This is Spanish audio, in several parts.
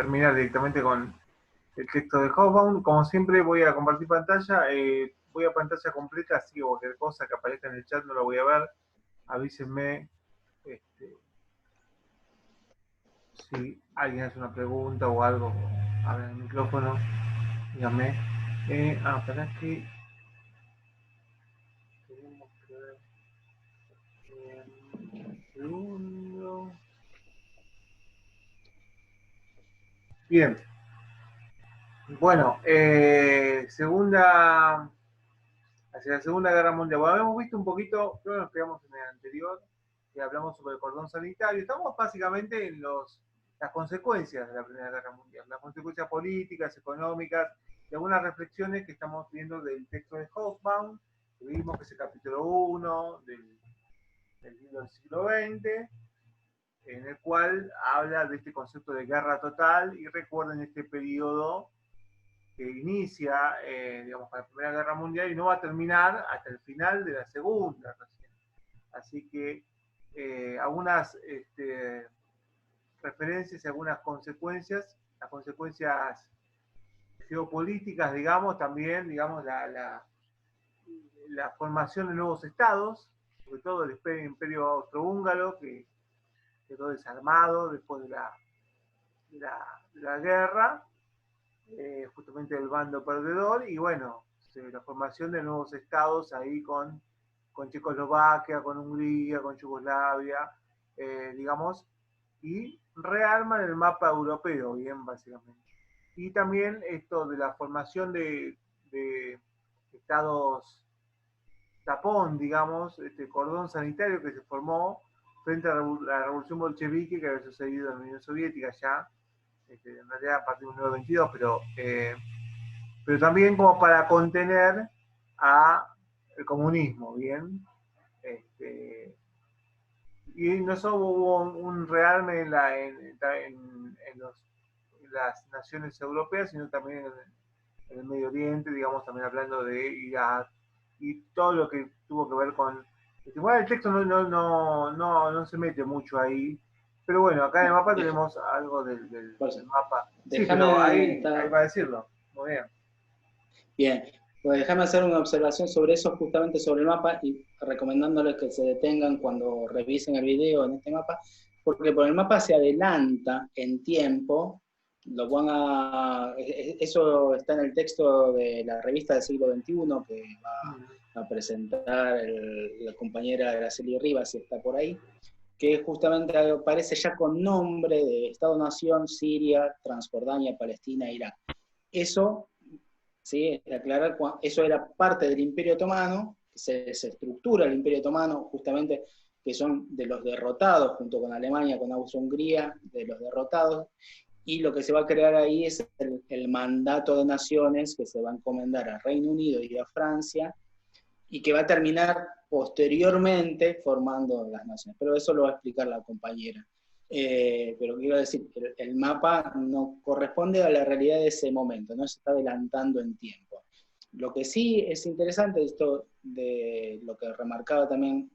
terminar directamente con el texto de Hobsbawm. Como siempre voy a compartir pantalla, voy a pantalla completa, así que cualquier cosa que aparezca en el chat no la voy a ver. Avísenme si alguien hace una pregunta o algo. Abran el micrófono, díganme. Espera que tenemos que ver un segundo. Bien. Bueno, hacia la Segunda Guerra Mundial. Bueno, habíamos visto un poquito, creo que nos quedamos en el anterior, que hablamos sobre el cordón sanitario. Estamos básicamente en las consecuencias de la Primera Guerra Mundial, las consecuencias políticas, económicas, y algunas reflexiones que estamos viendo del texto de Hobsbawm, que vimos que es el capítulo 1 del libro del siglo XX, en el cual habla de este concepto de guerra total, y recuerden este periodo que inicia, digamos, con la Primera Guerra Mundial y no va a terminar hasta el final de la Segunda recién. Así que algunas referencias y algunas consecuencias, las consecuencias geopolíticas, digamos, también, digamos, la formación de nuevos estados, sobre todo el Imperio Austrohúngaro, que quedó desarmado después de la guerra, justamente el bando perdedor, y bueno, la formación de nuevos estados ahí con Checoslovaquia, con Hungría, con Yugoslavia, digamos, y rearman el mapa europeo, bien, básicamente. Y también esto de la formación de estados tapón, digamos, este cordón sanitario que se formó frente a la revolución bolchevique que había sucedido en la Unión Soviética ya, en realidad a partir de 1922, pero también como para contener a el comunismo, ¿bien? Y no solo hubo un rearme en las naciones europeas, sino también en el Medio Oriente, digamos, también hablando de Irak y todo lo que tuvo que ver con... Igual el texto no se mete mucho ahí, pero bueno, acá en el mapa tenemos algo del mapa. Sí, pero ahí va a decirlo. Muy bien. Bien, pues déjame hacer una observación sobre eso, justamente sobre el mapa, y recomendándoles que se detengan cuando revisen el video en este mapa, porque por el mapa se adelanta en tiempo, eso está en el texto de la revista del siglo XXI que va a presentar la compañera Araceli Rivas, si está por ahí, que justamente aparece ya con nombre de Estado-Nación, Siria, Transjordania, Palestina, Irak. Eso, ¿sí? Aclarar, eso era parte del Imperio Otomano, se estructura el Imperio Otomano, justamente que son de los derrotados, junto con Alemania, con Austria-Hungría, de los derrotados, y lo que se va a crear ahí es el mandato de naciones que se va a encomendar al Reino Unido y a Francia, y que va a terminar posteriormente formando las naciones. Pero eso lo va a explicar la compañera. Pero quiero decir, el mapa no corresponde a la realidad de ese momento, no se está adelantando en tiempo. Lo que sí es interesante, esto de lo que remarcaba también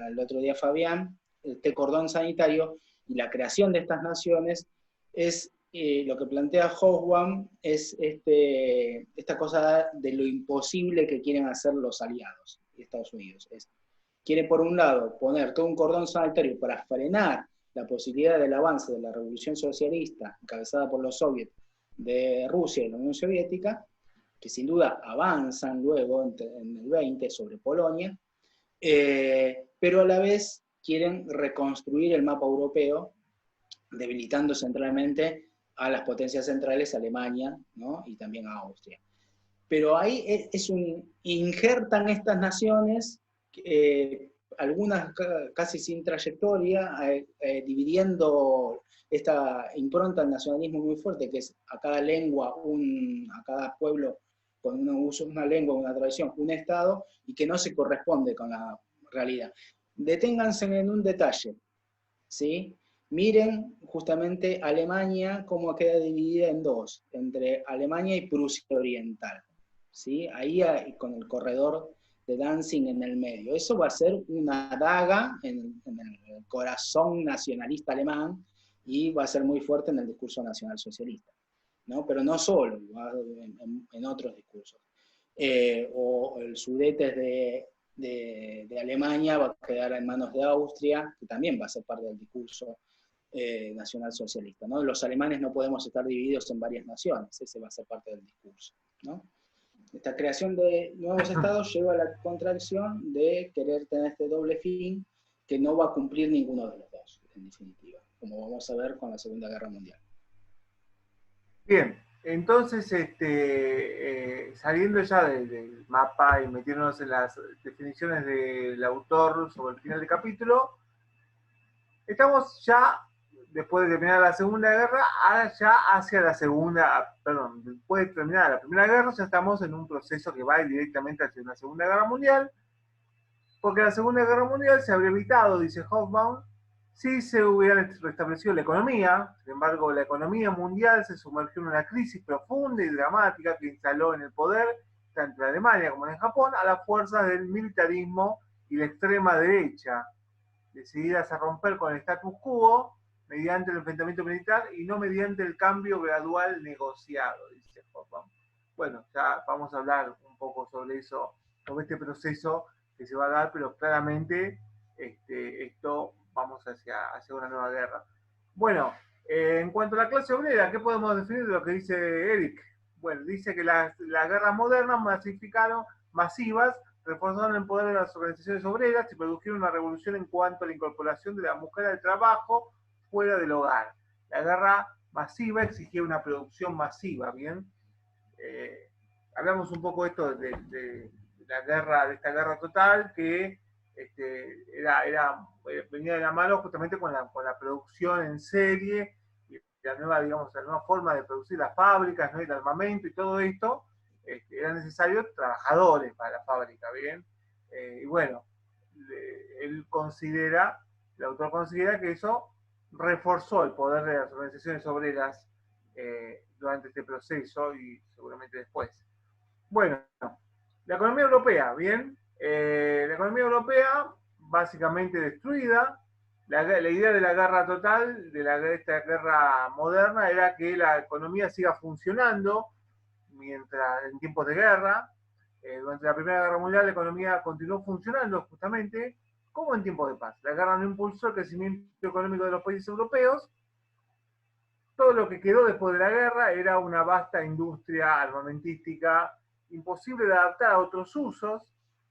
el otro día Fabián, este cordón sanitario y la creación de estas naciones, es lo que plantea Hobsbawm, es esta cosa de lo imposible que quieren hacer los aliados de Estados Unidos. Quiere por un lado poner todo un cordón sanitario para frenar la posibilidad del avance de la revolución socialista encabezada por los soviets de Rusia y la Unión Soviética, que sin duda avanzan luego en el 20 sobre Polonia, pero a la vez quieren reconstruir el mapa europeo, debilitando centralmente a las potencias centrales, Alemania, ¿no? Y también a Austria. Pero ahí injertan estas naciones, algunas casi sin trayectoria, dividiendo esta impronta del nacionalismo muy fuerte, que es a cada lengua, a cada pueblo con una lengua, una tradición, un Estado, y que no se corresponde con la realidad. Deténganse en un detalle, ¿sí? Miren justamente Alemania cómo queda dividida en dos, entre Alemania y Prusia Oriental, ¿sí? Ahí con el corredor de Danzig en el medio. Eso va a ser una daga en el corazón nacionalista alemán, y va a ser muy fuerte en el discurso nacionalsocialista, ¿no? Pero no solo, en otros discursos. O el Sudete de Alemania va a quedar en manos de Austria, que también va a ser parte del discurso nacionalsocialista, ¿no? Los alemanes no podemos estar divididos en varias naciones, ese va a ser parte del discurso, ¿no? Esta creación de nuevos estados lleva a la contradicción de querer tener este doble fin que no va a cumplir ninguno de los dos, en definitiva, como vamos a ver con la Segunda Guerra Mundial. Bien, entonces, saliendo ya del mapa y metiéndonos en las definiciones del autor sobre el final del capítulo, estamos ya, después de terminar la Segunda Guerra, ya hacia la Segunda, perdón, después de terminar la Primera Guerra, ya estamos en un proceso que va directamente hacia una Segunda Guerra Mundial, porque la Segunda Guerra Mundial se habría evitado, dice Hobsbawm, si se hubiera restablecido la economía. Sin embargo, la economía mundial se sumergió en una crisis profunda y dramática que instaló en el poder, tanto en Alemania como en Japón, a las fuerzas del militarismo y la extrema derecha, decididas a romper con el status quo mediante el enfrentamiento militar y no mediante el cambio gradual negociado, dice Hobsbawm. Bueno, ya vamos a hablar un poco sobre eso, sobre este proceso que se va a dar, pero claramente esto vamos hacia una nueva guerra. Bueno, en cuanto a la clase obrera, ¿qué podemos definir de lo que dice Eric? Bueno, dice que las guerras modernas masivas, reforzaron el poder de las organizaciones obreras y produjeron una revolución en cuanto a la incorporación de la mujer al trabajo fuera del hogar. La guerra masiva exigía una producción masiva, ¿bien? Hablamos un poco de esto de esta guerra total, que venía de la mano justamente con la producción en serie y la nueva forma de producir las fábricas, ¿no? El armamento y todo esto. Eran necesarios trabajadores para la fábrica, ¿bien? Y bueno, el autor considera que eso reforzó el poder de las organizaciones obreras durante este proceso y seguramente después. Bueno, la economía europea, ¿bien? La economía europea básicamente destruida. La idea de la guerra total, de esta guerra moderna, era que la economía siga funcionando mientras en tiempos de guerra. Durante la Primera Guerra Mundial la economía continuó funcionando justamente como en tiempos de paz. La guerra no impulsó el crecimiento económico de los países europeos. Todo lo que quedó después de la guerra era una vasta industria armamentística imposible de adaptar a otros usos,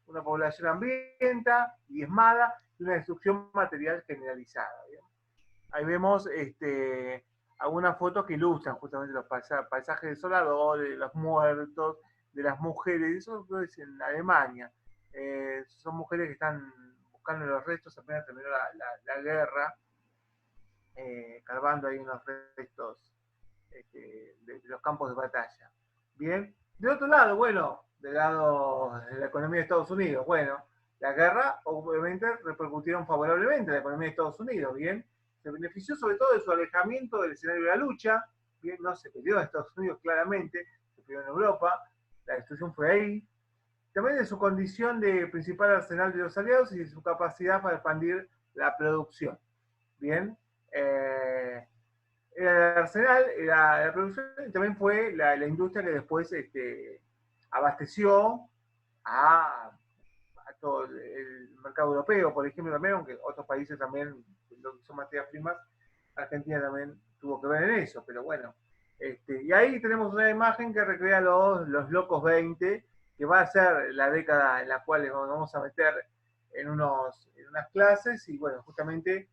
una población hambrienta, diezmada y una destrucción material generalizada. ¿Bien? Ahí vemos algunas fotos que ilustran justamente los paisajes desoladores, de los muertos, de las mujeres, eso es en Alemania. Son mujeres que están buscando los restos apenas terminó la guerra, carbando ahí unos restos de los campos de batalla. Bien. De otro lado, bueno, del lado de la economía de Estados Unidos, bueno, la guerra obviamente repercutieron favorablemente en la economía de Estados Unidos, ¿bien? Se benefició sobre todo de su alejamiento del escenario de la lucha, ¿bien? No se peleó en Estados Unidos claramente, se peleó en Europa, la destrucción fue ahí. También de su condición de principal arsenal de los aliados y de su capacidad para expandir la producción, ¿bien? Era el arsenal, era la producción y también fue la industria que después abasteció a todo el mercado europeo, por ejemplo, también, aunque otros países también, lo que son materias primas, Argentina también tuvo que ver en eso, pero bueno. Y ahí tenemos una imagen que recrea los locos 20, que va a ser la década en la cual nos vamos a meter en unas clases, y bueno, justamente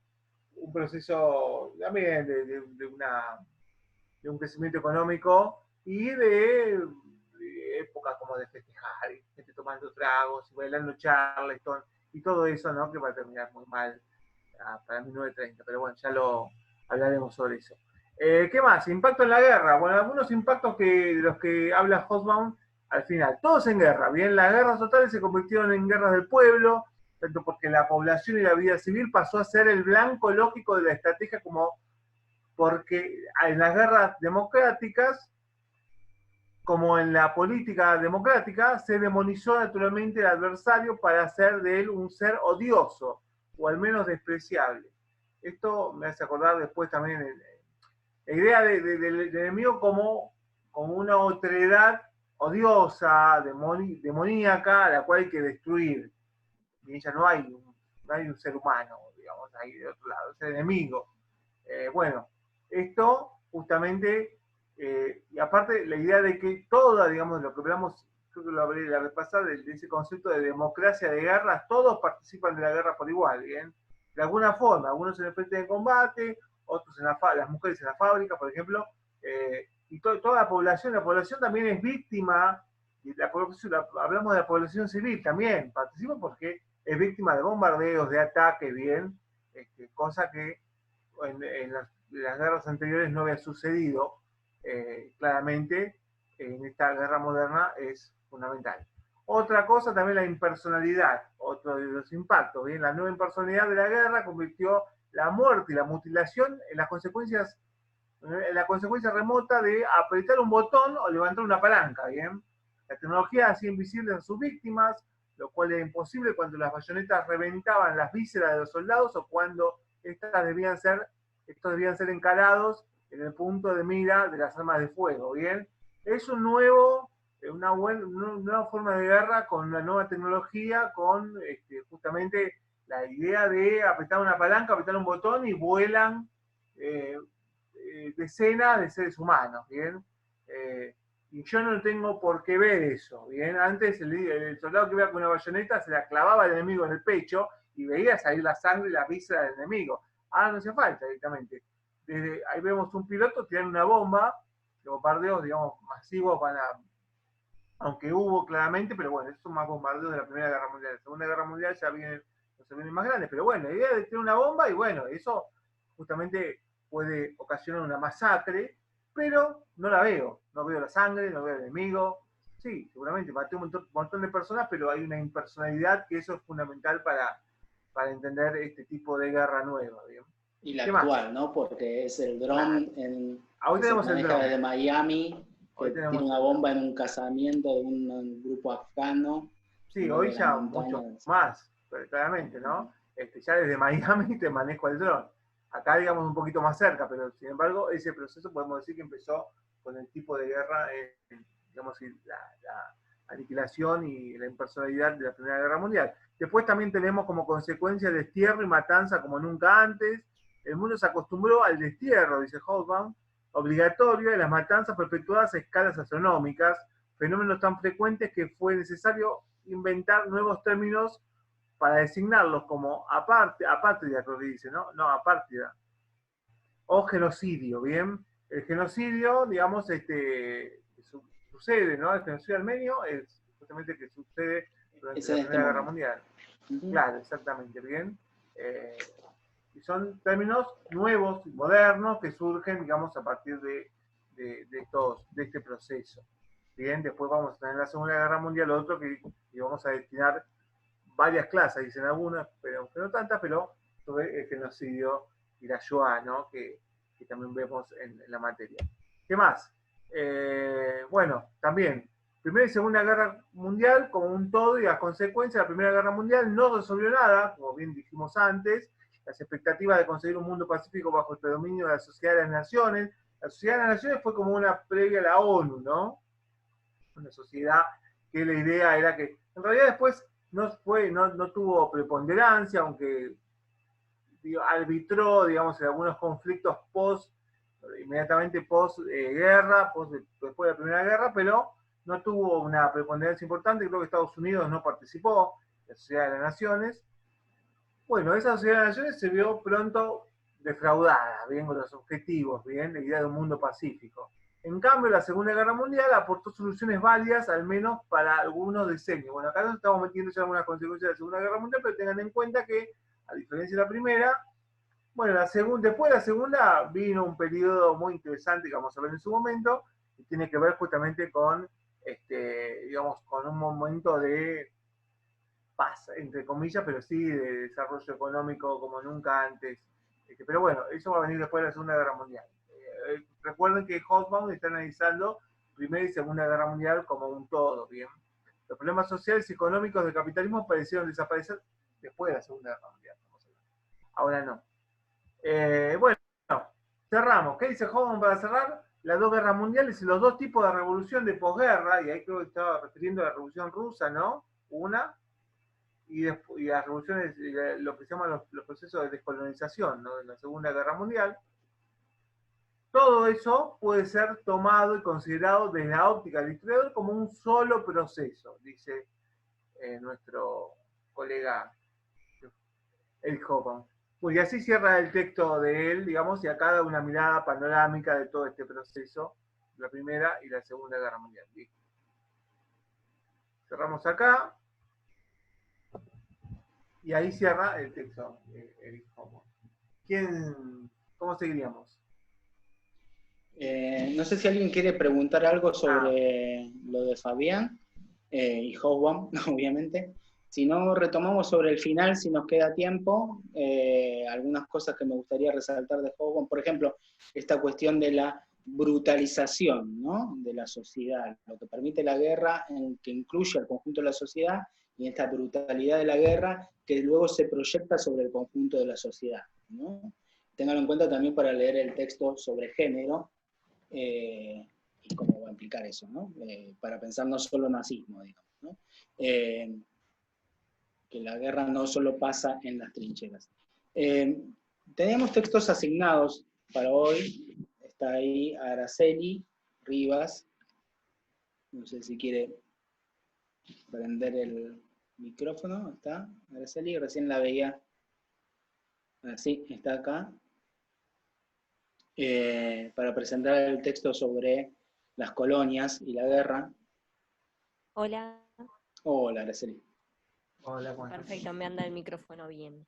un proceso también de un crecimiento económico y de épocas como de festejar, y gente tomando tragos y bailando Charleston y todo eso, ¿no? Que va a terminar muy mal para 1930, pero bueno, ya lo hablaremos sobre eso. ¿Qué más? Impacto en la guerra. Bueno, algunos impactos de los que habla Hobsbawm al final. Todos en guerra, bien, las guerras totales se convirtieron en guerras del pueblo, tanto porque la población y la vida civil pasó a ser el blanco lógico de la estrategia, como porque en las guerras democráticas, como en la política democrática, se demonizó naturalmente al adversario para hacer de él un ser odioso, o al menos despreciable. esto me hace acordar después también la idea del enemigo como una otredad odiosa, demoníaca, a la cual hay que destruir. Y ya no hay un ser humano, digamos, ahí de otro lado, es el enemigo. Bueno, esto justamente, y aparte la idea de que toda, digamos, lo que hablamos, creo que lo hablé la vez pasada, de ese concepto de democracia de guerras, todos participan de la guerra por igual, ¿bien? De alguna forma, algunos en el frente de combate, otros en las mujeres en la fábrica, por ejemplo, y toda la población también es víctima, y hablamos de la población civil también, participa porque es víctima de bombardeos, de ataques, bien, cosa que en las guerras anteriores no había sucedido. Claramente, en esta guerra moderna es fundamental. Otra cosa también la impersonalidad, otro de los impactos. Bien, la nueva impersonalidad de la guerra convirtió la muerte y la mutilación en la consecuencia remota de apretar un botón o levantar una palanca. Bien, la tecnología hacía invisibles a sus víctimas, lo cual era imposible cuando las bayonetas reventaban las vísceras de los soldados o cuando estos debían ser encarados en el punto de mira de las armas de fuego. Bien, es una nueva forma de guerra con una nueva tecnología, con justamente la idea de apretar una palanca, apretar un botón y vuelan decenas de seres humanos. Bien, y yo no tengo por qué ver eso. Bien, antes el soldado que iba con una bayoneta se la clavaba al enemigo en el pecho y veía salir la sangre y la víscera del enemigo. Ahora no hace falta directamente. Ahí vemos un piloto tirar una bomba, los bombardeos, digamos, masivos aunque hubo claramente, pero bueno, esos son más bombardeos de la Primera Guerra Mundial. La Segunda Guerra Mundial ya vienen los aviones más grandes, pero bueno, la idea de tirar una bomba, y bueno, eso justamente puede ocasionar una masacre, pero no la veo. No veo la sangre, no veo el enemigo. Sí, seguramente maté un montón de personas, pero hay una impersonalidad que eso es fundamental para entender este tipo de guerra nueva. ¿Bien? Y la actual, ¿no? Porque es el dron que se maneja desde Miami, que tiene una bomba en un casamiento de un grupo afgano. Sí, hoy ya mucho más, claramente, ¿no? Ya desde Miami te manejo el dron. Acá, digamos, un poquito más cerca, pero sin embargo, ese proceso podemos decir que empezó con el tipo de guerra, digamos, la aniquilación y la impersonalidad de la Primera Guerra Mundial. Después también tenemos como consecuencia el destierro y matanza como nunca antes. El mundo se acostumbró al destierro, dice Hobsbawm, obligatorio de las matanzas perpetuadas a escalas astronómicas, fenómenos tan frecuentes que fue necesario inventar nuevos términos para designarlos como apátrida, creo que dice, ¿no? No, apátrida. O genocidio, ¿bien? El genocidio, digamos, sucede, ¿no? El genocidio armenio es justamente que sucede durante la Primera Guerra Mundial. Claro, exactamente, ¿bien? Y son términos nuevos, modernos, que surgen, digamos, a partir de este proceso. Bien, después vamos a tener la Segunda Guerra Mundial, otro que vamos a destinar varias clases, dicen algunas, pero no tantas, pero sobre el genocidio y la Shoah, ¿no? que también vemos en la materia. ¿Qué más? Bueno, también, Primera y Segunda Guerra Mundial como un todo y a consecuencia de la Primera Guerra Mundial no resolvió nada, como bien dijimos antes, las expectativas de conseguir un mundo pacífico bajo el predominio de la Sociedad de las Naciones. La Sociedad de las Naciones fue como una previa a la ONU, ¿no? Una sociedad que la idea era que, en realidad después no tuvo preponderancia, aunque arbitró, digamos, en algunos conflictos inmediatamente post-guerra, después de la Primera Guerra, pero no tuvo una preponderancia importante. Creo que Estados Unidos no participó, la Sociedad de las Naciones. Bueno, esa Sociedad de las Naciones se vio pronto defraudada, bien, con los objetivos, bien, la idea de un mundo pacífico. En cambio, la Segunda Guerra Mundial aportó soluciones válidas, al menos para algunos decenios. Bueno, acá nos estamos metiendo ya algunas consecuencias de la Segunda Guerra Mundial, pero tengan en cuenta que, a diferencia de la primera, bueno, después de la segunda vino un periodo muy interesante que vamos a ver en su momento, y tiene que ver justamente con, digamos, con un momento de paz, entre comillas, pero sí de desarrollo económico como nunca antes. Pero bueno, eso va a venir después de la Segunda Guerra Mundial. Recuerden que Hobsbawm está analizando Primera y Segunda Guerra Mundial como un todo, ¿bien? Los problemas sociales y económicos del capitalismo parecieron desaparecer después de la Segunda Guerra Mundial. Ahora no. Bueno, cerramos. ¿Qué dice Hoffman para cerrar? Las dos guerras mundiales y los dos tipos de revolución de posguerra, y ahí creo que estaba refiriendo a la revolución rusa, ¿no? Una, y las revoluciones, lo que se llaman los procesos de descolonización, ¿no? De la Segunda Guerra Mundial. Todo eso puede ser tomado y considerado desde la óptica del historiador como un solo proceso, dice nuestro colega Eric Hoffman. Pues y así cierra el texto de él, digamos, y acá da una mirada panorámica de todo este proceso, la Primera y la Segunda Guerra Mundial. ¿Listo? Cerramos acá, y ahí cierra el texto Eric Hoffman. ¿Cómo seguiríamos? No sé si alguien quiere preguntar algo Ah, sobre lo de Fabián y Hobsbawm, obviamente. Si no, retomamos sobre el final, si nos queda tiempo, algunas cosas que me gustaría resaltar de Hobsbawm. Por ejemplo, esta cuestión de la brutalización, ¿no?, de la sociedad, lo que permite la guerra, que incluye al conjunto de la sociedad, y esta brutalidad de la guerra que luego se proyecta sobre el conjunto de la sociedad, ¿no? Ténganlo en cuenta también para leer el texto sobre género, y cómo va a implicar eso, ¿no? Para pensar no solo nazismo, digamos, ¿no? Que la guerra no solo pasa en las trincheras. Teníamos textos asignados para hoy. Está ahí Araceli Rivas. No sé si quiere prender el micrófono. ¿Está Araceli? Recién la veía. Sí, está acá. Para presentar el texto sobre las colonias y la guerra. Hola. Hola, Araceli. hola, ¿cómo estás? Perfecto, me anda el micrófono bien.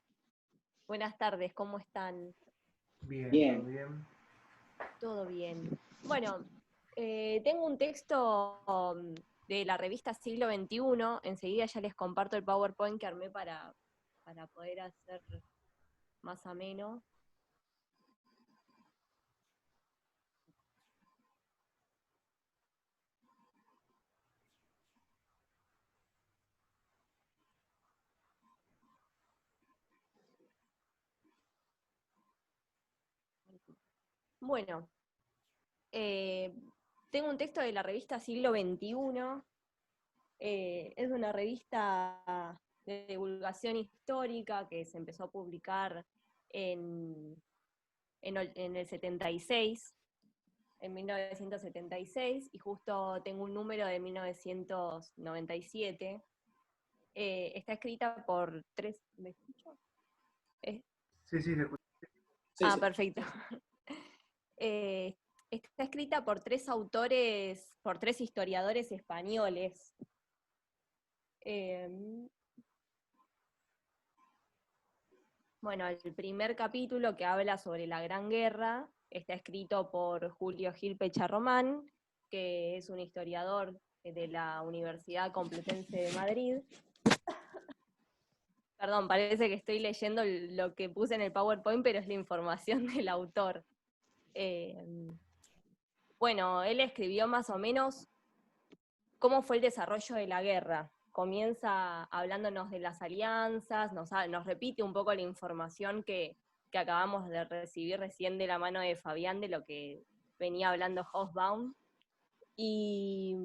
Buenas tardes, ¿cómo están? Bien, Bien. ¿todo bien? Todo bien. Bueno, tengo un texto de la revista Siglo XXI. Enseguida ya les comparto el PowerPoint que armé para poder hacer más ameno. Bueno, tengo un texto de la revista Siglo XXI. Es una revista de divulgación histórica que se empezó a publicar en el 76, en 1976, y justo tengo un número de 1997. Está escrita por tres... ¿Me escucho? Sí, sí, te escucho. Sí, sí. Perfecto. Está escrita por tres autores, por tres historiadores españoles. Bueno, el primer capítulo, que habla sobre la Gran Guerra, está escrito por Julio Gil Pecharromán, que es un historiador de la Universidad Complutense de Madrid. Perdón, parece que estoy leyendo lo que puse en el PowerPoint, pero es la información del autor. Bueno, él escribió más o menos cómo fue el desarrollo de la guerra. Comienza hablándonos de las alianzas, nos repite un poco la información que acabamos de recibir recién de la mano de Fabián, de lo que venía hablando Hobsbawm. Y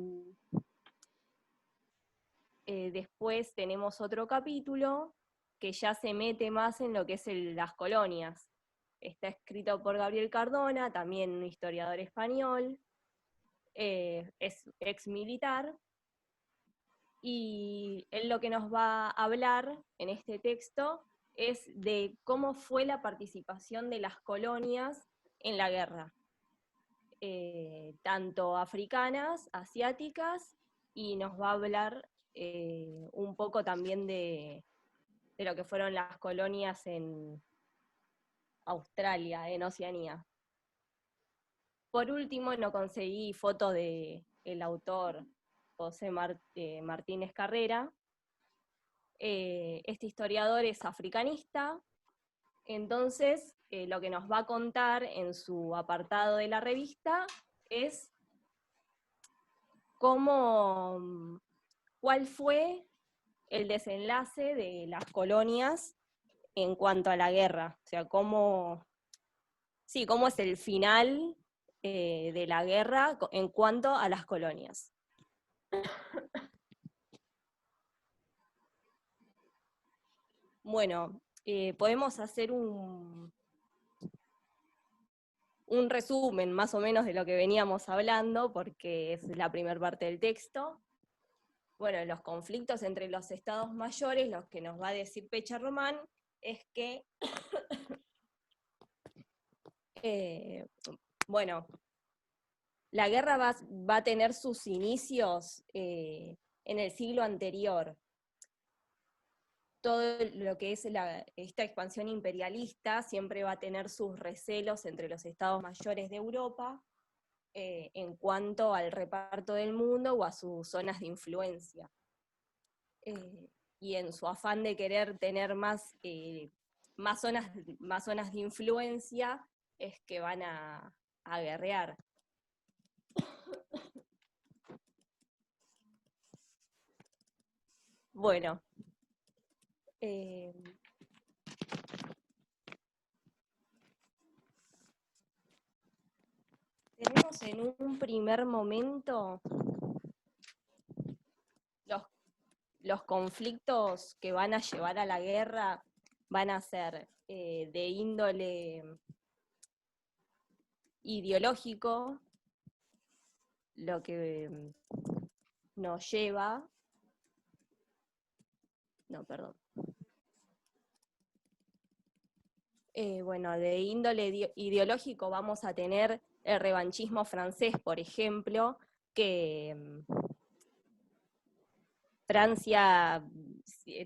después tenemos otro capítulo que ya se mete más en lo que es las colonias. Está escrito por Gabriel Cardona, también un historiador español, es ex militar, y él lo que nos va a hablar en este texto es de cómo fue la participación de las colonias en la guerra, tanto africanas, asiáticas, y nos va a hablar un poco también de lo que fueron las colonias en Australia, en Oceanía. Por último, no conseguí foto del autor José Martínez Carrera. Este historiador es africanista, entonces lo que nos va a contar en su apartado de la revista es cuál fue el desenlace de las colonias en cuanto a la guerra, o sea, cómo Sí, cómo es el final de la guerra en cuanto a las colonias. Bueno, podemos hacer un resumen más o menos de lo que veníamos hablando, porque es la primera parte del texto. Bueno, los conflictos entre los estados mayores, lo que nos va a decir Pecha Román, es que, bueno, la guerra va a tener sus inicios en el siglo anterior. Todo lo que es esta expansión imperialista siempre va a tener sus recelos entre los estados mayores de Europa en cuanto al reparto del mundo o a sus zonas de influencia. Y en su afán de querer tener más zonas de influencia es que van a guerrear. Bueno, tenemos en un primer momento los conflictos que van a llevar a la guerra van a ser de índole ideológico, lo que nos lleva... No, perdón. Bueno, de índole ideológico vamos a tener el revanchismo francés, por ejemplo, que Francia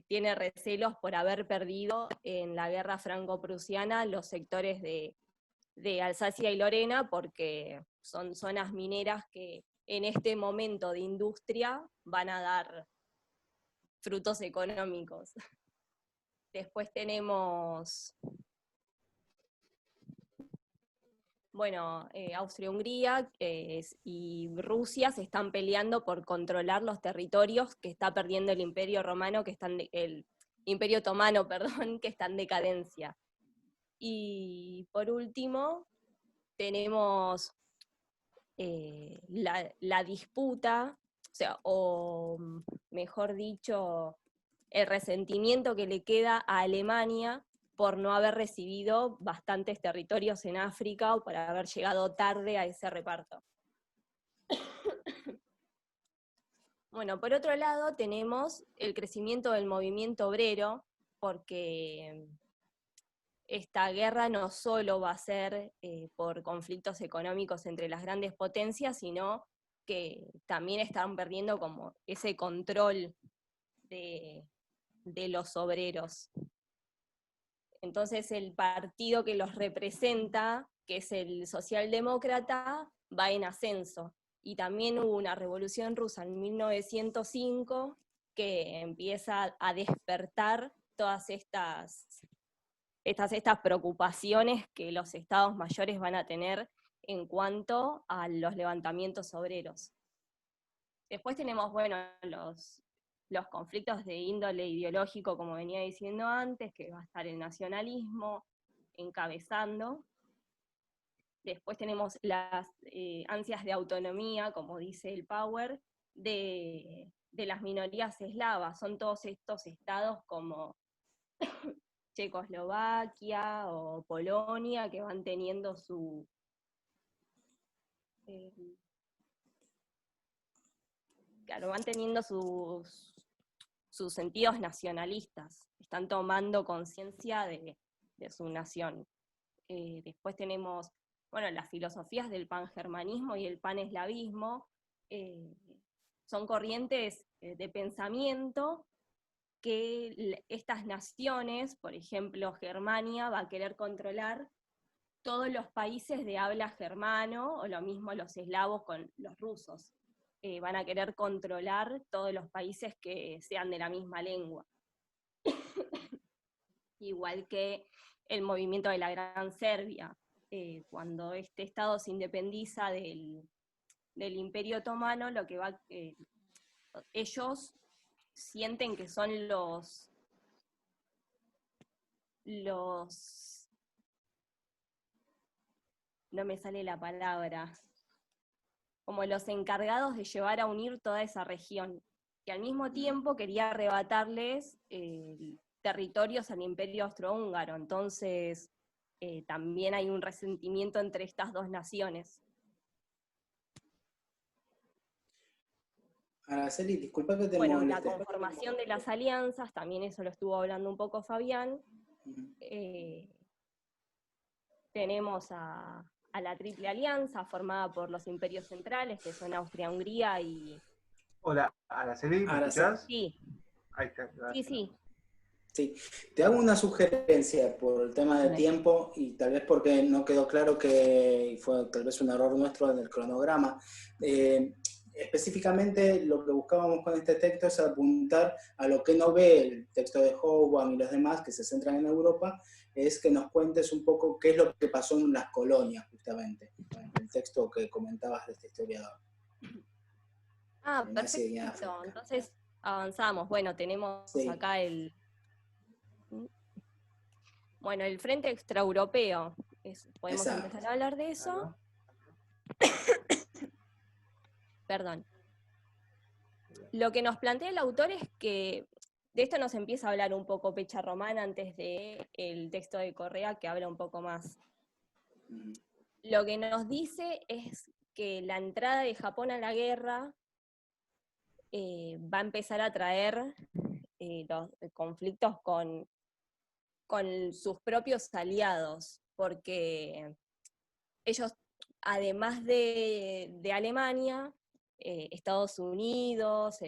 tiene recelos por haber perdido en la guerra franco-prusiana los sectores de Alsacia y Lorena, porque son zonas mineras que en este momento de industria van a dar frutos económicos. Después tenemos, bueno, Austria-Hungría y Rusia se están peleando por controlar los territorios que está perdiendo el Imperio Romano, el Imperio Otomano, perdón, que está en decadencia. Y por último, tenemos la disputa, o mejor dicho, el resentimiento que le queda a Alemania por no haber recibido bastantes territorios en África o por haber llegado tarde a ese reparto. Bueno, por otro lado tenemos el crecimiento del movimiento obrero, porque esta guerra no solo va a ser por conflictos económicos entre las grandes potencias, sino que también están perdiendo como ese control de los obreros. Entonces el partido que los representa, que es el socialdemócrata, va en ascenso. Y también hubo una revolución rusa en 1905 que empieza a despertar todas estas preocupaciones que los estados mayores van a tener en cuanto a los levantamientos obreros. Después tenemos, bueno, los conflictos de índole ideológico, como venía diciendo antes, que va a estar el nacionalismo encabezando. Después tenemos las ansias de autonomía, como dice el Power, de las minorías eslavas. Son todos estos estados como Checoslovaquia o Polonia, que van teniendo van teniendo sus sentidos nacionalistas, están tomando conciencia de su nación. Después tenemos, bueno, las filosofías del pangermanismo y el paneslavismo, son corrientes de pensamiento que estas naciones, por ejemplo Germania, va a querer controlar todos los países de habla germano, o lo mismo los eslavos con los rusos. Van a querer controlar todos los países que sean de la misma lengua. Igual que el movimiento de la Gran Serbia, cuando este estado se independiza del Imperio Otomano, lo que ellos sienten que son los no me sale la palabra, como los encargados de llevar a unir toda esa región, que al mismo tiempo quería arrebatarles territorios al Imperio Austrohúngaro, entonces también hay un resentimiento entre estas dos naciones. Araceli, disculpa que te Bueno, la moleste. conformación de las alianzas, también eso lo estuvo hablando un poco Fabián. Tenemos a la Triple Alianza, formada por los imperios centrales, que son Austria-Hungría y... Hola, Araceli, ¿me Araceli. escuchás? Sí, Ahí está. sí. Sí, te hago una sugerencia por el tema de tiempo y tal vez porque no quedó claro que fue tal vez un error nuestro en el cronograma. Específicamente lo que buscábamos con este texto es apuntar a lo que no ve el texto de Hogan y los demás que se centran en Europa, es que nos cuentes un poco qué es lo que pasó en las colonias, justamente, el texto que comentabas de este historiador. Perfecto, entonces avanzamos. Bueno, tenemos acá el Frente Extraeuropeo. Podemos empezar a hablar de eso. Perdón. Lo que nos plantea el autor es que de esto nos empieza a hablar un poco Pecha Román antes del texto de Correa, que habla un poco más. Lo que nos dice es que la entrada de Japón a la guerra va a empezar a traer los conflictos con sus propios aliados, porque ellos, además de Alemania, Estados Unidos,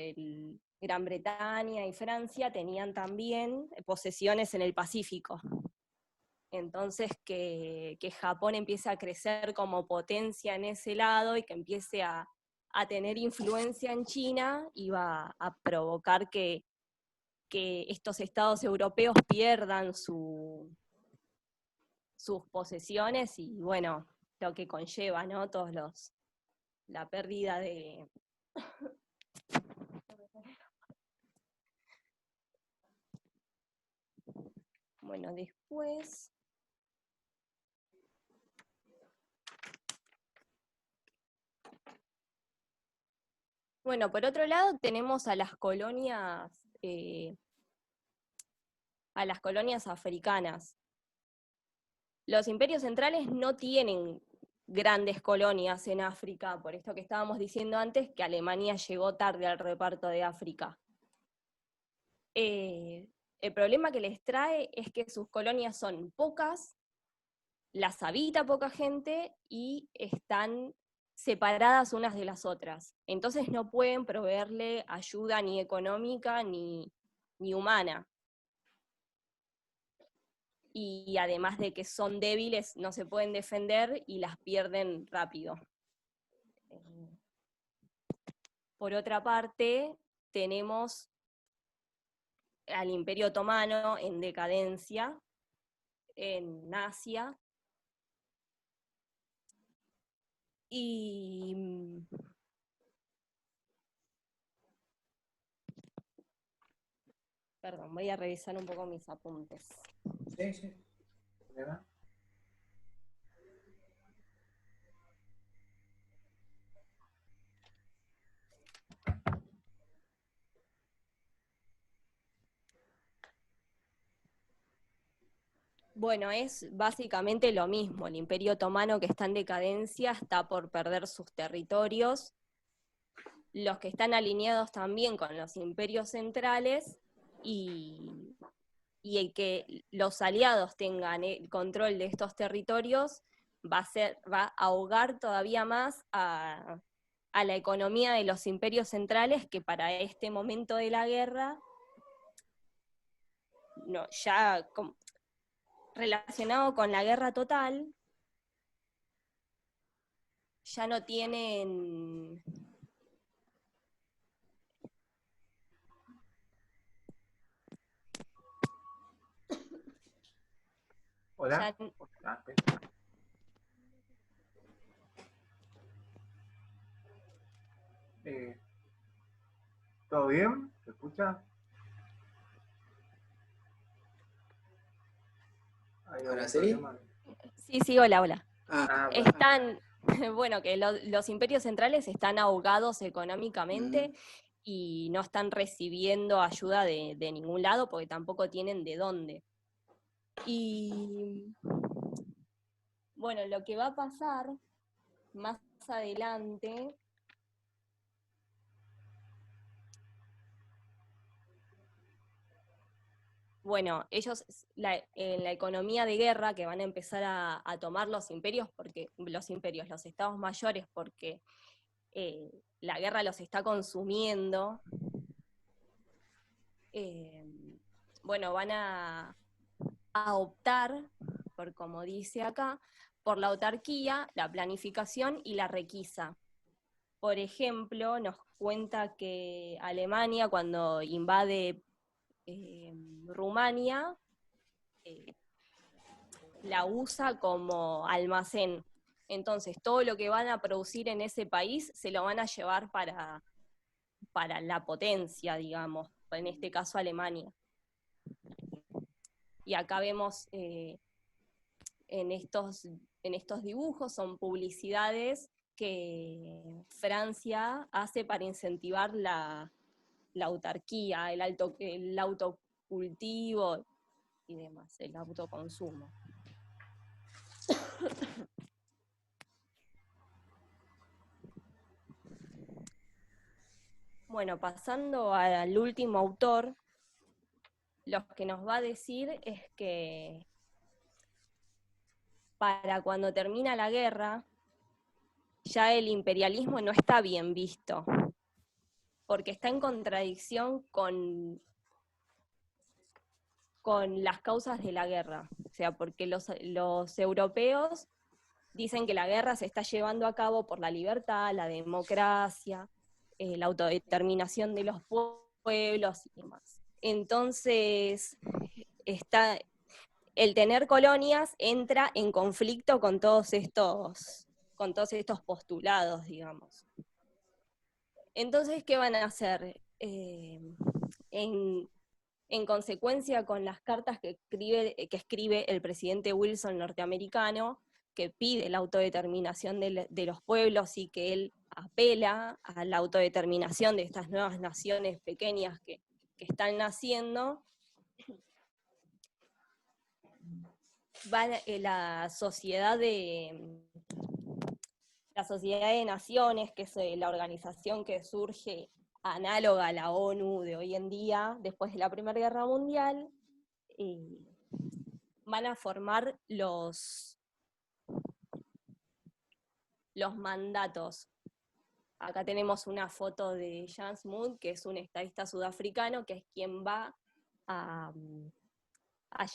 Gran Bretaña y Francia tenían también posesiones en el Pacífico. Entonces que Japón empiece a crecer como potencia en ese lado y que empiece a tener influencia en China iba a provocar que estos estados europeos pierdan sus posesiones y bueno, lo que conlleva, ¿no? La pérdida de... Bueno, después... Bueno, por otro lado tenemos a las colonias africanas. Los imperios centrales no tienen grandes colonias en África, por esto que estábamos diciendo antes, que Alemania llegó tarde al reparto de África. El problema que les trae es que sus colonias son pocas, las habita poca gente y están separadas unas de las otras. Entonces no pueden proveerle ayuda ni económica ni humana. Y además de que son débiles, no se pueden defender y las pierden rápido. Por otra parte, tenemos al Imperio Otomano en decadencia en Asia. Y perdón, voy a revisar un poco mis apuntes. Sí. Bueno, es básicamente lo mismo. El Imperio Otomano, que está en decadencia, está por perder sus territorios. Los que están alineados también con los imperios centrales y el que los aliados tengan el control de estos territorios va a ahogar todavía más a la economía de los imperios centrales, que para este momento de la guerra, ya relacionado con la guerra total, ya no tienen... Hola. ¿Todo bien? ¿Se escucha? ¿Araceli? Sí, hola. Están, bueno, que los imperios centrales están ahogados económicamente y no están recibiendo ayuda de ningún lado porque tampoco tienen de dónde. Y bueno, lo que va a pasar más adelante, bueno, ellos en la economía de guerra que van a empezar a tomar los imperios, los estados mayores, porque la guerra los está consumiendo, bueno, van a optar, por como dice acá, por la autarquía, la planificación y la requisa. Por ejemplo, nos cuenta que Alemania, cuando invade Rumania, la usa como almacén. Entonces, todo lo que van a producir en ese país se lo van a llevar para la potencia, digamos, en este caso Alemania. Y acá vemos en estos dibujos, son publicidades que Francia hace para incentivar la autarquía, el autocultivo y demás, el autoconsumo. Bueno, pasando al último autor, lo que nos va a decir es que para cuando termina la guerra, ya el imperialismo no está bien visto, porque está en contradicción con las causas de la guerra. O sea, porque los europeos dicen que la guerra se está llevando a cabo por la libertad, la democracia, la autodeterminación de los pueblos y demás. Entonces, el tener colonias entra en conflicto con todos estos postulados, digamos. Entonces, ¿qué van a hacer? En consecuencia con las cartas que escribe el presidente Wilson norteamericano, que pide la autodeterminación de los pueblos y que él apela a la autodeterminación de estas nuevas naciones pequeñas que están naciendo, la Sociedad de Naciones, que es la organización que surge análoga a la ONU de hoy en día, después de la Primera Guerra Mundial, van a formar los mandatos. Acá tenemos una foto de Jan Smuts, que es un estadista sudafricano, que es quien va a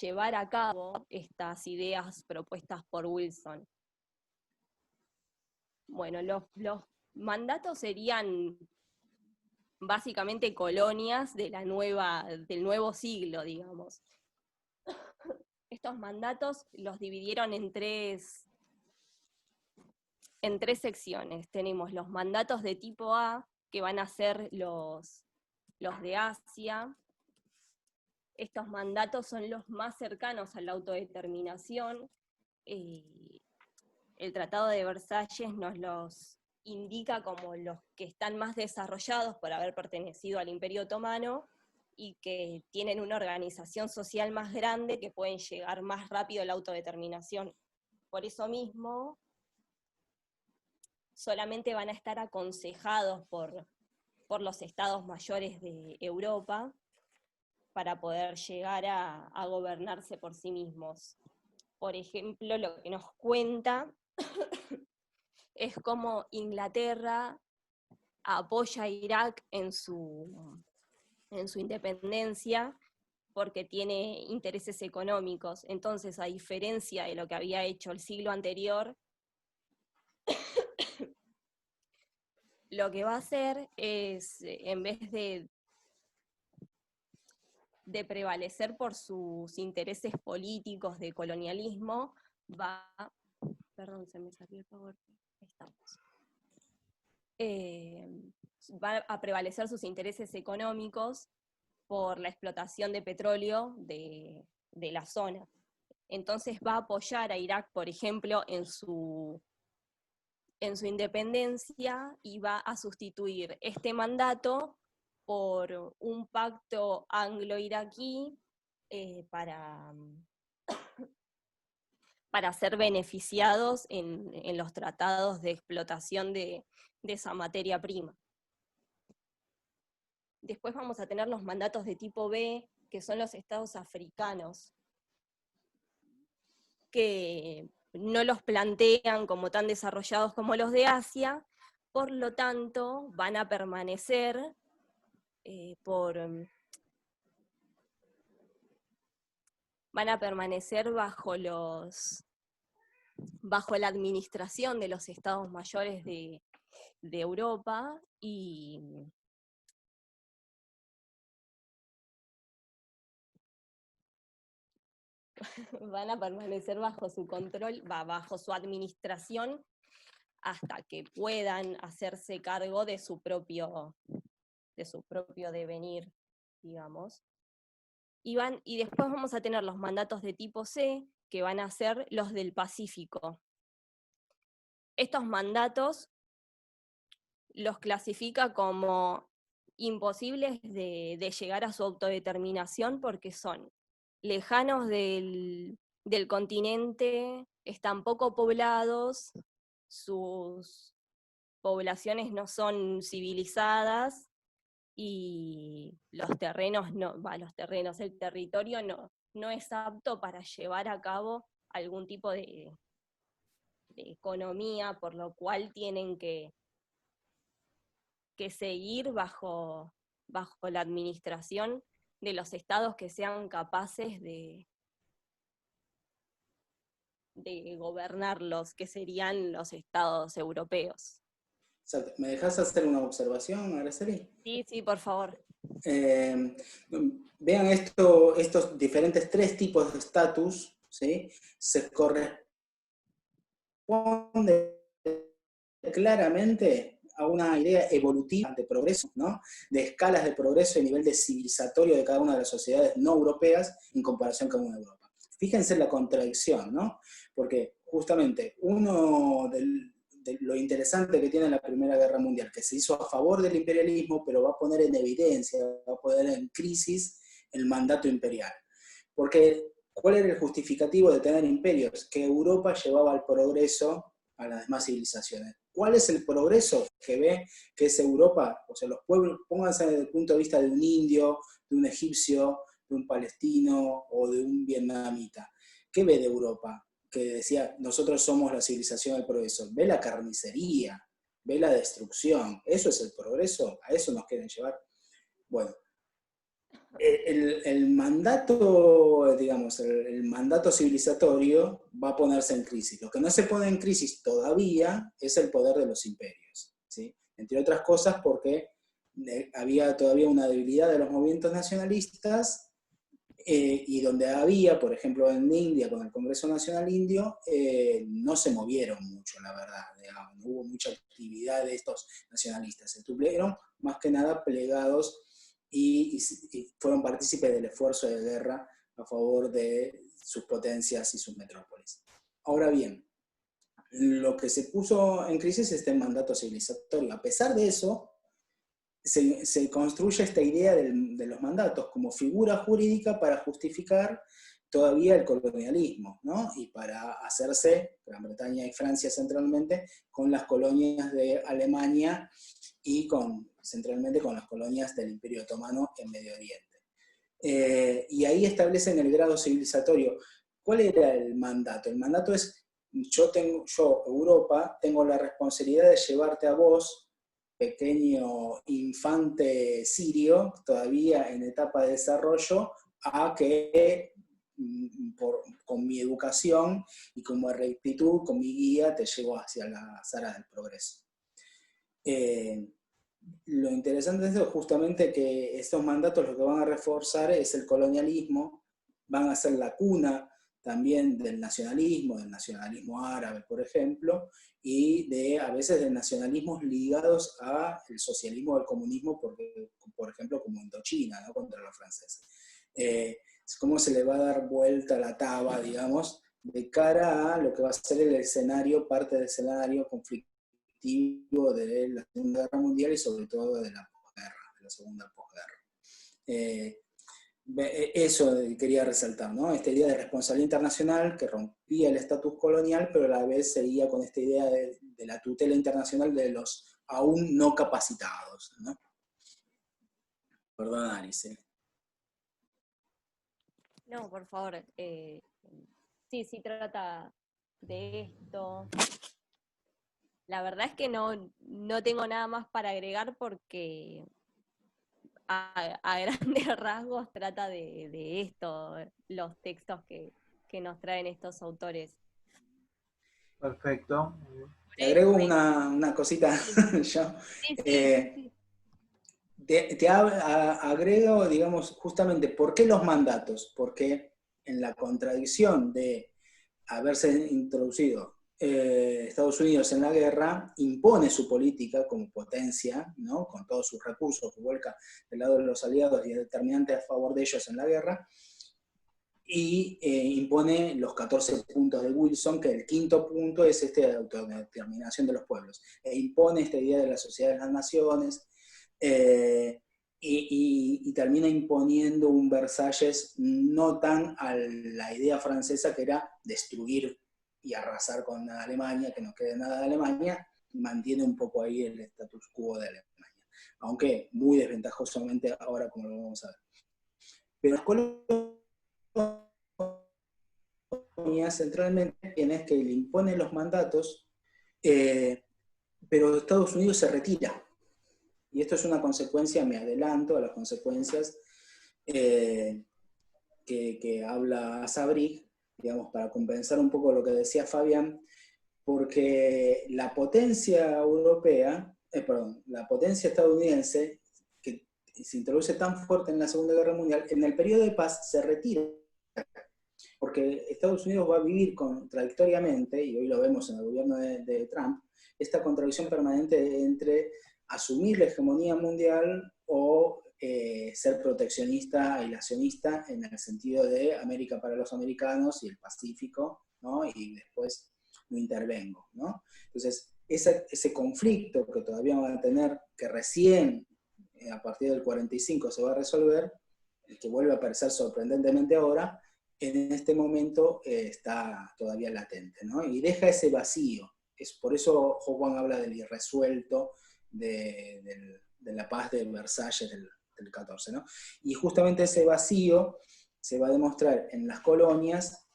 llevar a cabo estas ideas propuestas por Wilson. Bueno, los mandatos serían básicamente colonias del nuevo siglo, digamos. Estos mandatos los dividieron en tres secciones. Tenemos los mandatos de tipo A, que van a ser los de Asia. Estos mandatos son los más cercanos a la autodeterminación. El Tratado de Versalles nos los indica como los que están más desarrollados por haber pertenecido al Imperio Otomano y que tienen una organización social más grande, que pueden llegar más rápido a la autodeterminación. Por eso mismo, solamente van a estar aconsejados por los estados mayores de Europa para poder llegar a gobernarse por sí mismos. Por ejemplo, lo que nos cuenta es cómo Inglaterra apoya a Irak en su independencia porque tiene intereses económicos. Entonces, a diferencia de lo que había hecho el siglo anterior, lo que va a hacer es, en vez de prevalecer por sus intereses políticos de colonialismo, perdón, se me salió el PowerPoint. Estamos. Va a prevalecer sus intereses económicos por la explotación de petróleo de la zona. entonces va a apoyar a Irak, por ejemplo, en su independencia, y va a sustituir este mandato por un pacto anglo-iraquí para ser beneficiados en los tratados de explotación de esa materia prima. Después vamos a tener los mandatos de tipo B, que son los estados africanos, que no los plantean como tan desarrollados como los de Asia, por lo tanto van a permanecer bajo la administración de los estados mayores de Europa, y van a permanecer bajo su control, bajo su administración, hasta que puedan hacerse cargo de su propio devenir, digamos. Y después vamos a tener los mandatos de tipo C, que van a ser los del Pacífico. Estos mandatos los clasifica como imposibles de llegar a su autodeterminación, porque son lejanos del continente, están poco poblados, sus poblaciones no son civilizadas, y el territorio no es apto para llevar a cabo algún tipo de economía, por lo cual tienen que seguir bajo la administración de los estados que sean capaces de gobernarlos, que serían los estados europeos. ¿Me dejas hacer una observación, Araceli? Sí, por favor. Vean estos diferentes 3 tipos de estatus, ¿sí? Se corresponden claramente a una idea evolutiva de progreso, ¿no? De escalas de progreso y nivel de civilizatorio de cada una de las sociedades no europeas en comparación con una Europa. Fíjense la contradicción, ¿no? Porque justamente uno de lo interesante que tiene la Primera Guerra Mundial, que se hizo a favor del imperialismo, pero va a poner en evidencia, va a poner en crisis el mandato imperial. Porque, ¿cuál era el justificativo de tener imperios? Que Europa llevaba al progreso a las demás civilizaciones. ¿Cuál es el progreso que ve que es Europa? O sea, los pueblos, pónganse desde el punto de vista de un indio, de un egipcio, de un palestino o de un vietnamita. ¿Qué ve de Europa? Que decía, nosotros somos la civilización del progreso. Ve la carnicería, ve la destrucción. ¿Eso es el progreso? ¿A eso nos quieren llevar? Bueno, el mandato, digamos, el mandato civilizatorio va a ponerse en crisis. Lo que no se pone en crisis todavía es el poder de los imperios, ¿sí? Entre otras cosas porque había todavía una debilidad de los movimientos nacionalistas, y donde había, por ejemplo, en India, con el Congreso Nacional Indio, no se movieron mucho, la verdad, digamos, no hubo mucha actividad de estos nacionalistas, estuvieron más que nada plegados y fueron partícipes del esfuerzo de guerra a favor de sus potencias y sus metrópolis. Ahora bien, lo que se puso en crisis es el mandato civilizatorio. A pesar de eso, se construye esta idea de los mandatos como figura jurídica para justificar todavía el colonialismo, ¿no? Y para hacerse, Gran Bretaña y Francia centralmente, con las colonias de Alemania y centralmente con las colonias del Imperio Otomano en Medio Oriente. Y ahí establecen el grado civilizatorio. ¿Cuál era el mandato? El mandato es, yo, Europa, tengo la responsabilidad de llevarte a vos, pequeño infante sirio, todavía en etapa de desarrollo, a que con mi educación y con mi rectitud, con mi guía, te llevo hacia la sala del progreso. Lo interesante es justamente que estos mandatos lo que van a reforzar es el colonialismo, van a ser la cuna también del nacionalismo árabe, por ejemplo, y a veces de nacionalismos ligados al socialismo o al comunismo, porque, por ejemplo, como Indochina, ¿no? Contra los franceses. cómo se le va a dar vuelta la taba, digamos, de cara a lo que va a ser el escenario, parte del escenario conflictivo de la Segunda Guerra Mundial y sobre todo de la posguerra, de la Segunda posguerra. Eso quería resaltar, ¿no? Esta idea de responsabilidad internacional que rompía el estatus colonial, pero a la vez seguía con esta idea de la tutela internacional de los aún no capacitados, ¿no? Perdón, Alice. No, por favor. Sí, trata de esto. La verdad es que no tengo nada más para agregar porque a grandes rasgos trata de esto, los textos que nos traen estos autores. Perfecto. Te agrego una cosita yo. Sí. Te agrego, digamos, justamente, ¿por qué los mandatos? Porque en la contradicción de haberse introducido Estados Unidos en la guerra, impone su política como potencia, ¿no? Con todos sus recursos que vuelca del lado de los aliados y es determinante a favor de ellos en la guerra, y impone los 14 puntos de Wilson, que el quinto punto es este de autodeterminación de los pueblos, e impone esta idea de la sociedad de las naciones, y termina imponiendo un Versalles no tan a la idea francesa, que era destruir y arrasar con Alemania, que no quede nada de Alemania, mantiene un poco ahí el status quo de Alemania, aunque muy desventajosamente ahora, como lo vamos a ver. Pero centralmente es que le impone los mandatos, pero Estados Unidos se retira. Y esto es una consecuencia, me adelanto a las consecuencias que habla Sabri, digamos, para compensar un poco lo que decía Fabián, porque la potencia europea, la potencia estadounidense, que se introduce tan fuerte en la Segunda Guerra Mundial, en el periodo de paz se retira, porque Estados Unidos va a vivir contradictoriamente, y hoy lo vemos en el gobierno de Trump, esta contradicción permanente entre asumir la hegemonía mundial o ser proteccionista, aislacionista, en el sentido de América para los americanos y el Pacífico, ¿no? Y después no intervengo, ¿no? Entonces, ese conflicto que todavía van a tener, que recién a partir del 45 se va a resolver, que vuelve a aparecer sorprendentemente ahora, en este momento está todavía latente, ¿no? Y deja ese vacío. Por eso Juan habla del irresuelto, de la paz de Versalles del 14, ¿no? Y justamente ese vacío se va a demostrar en las colonias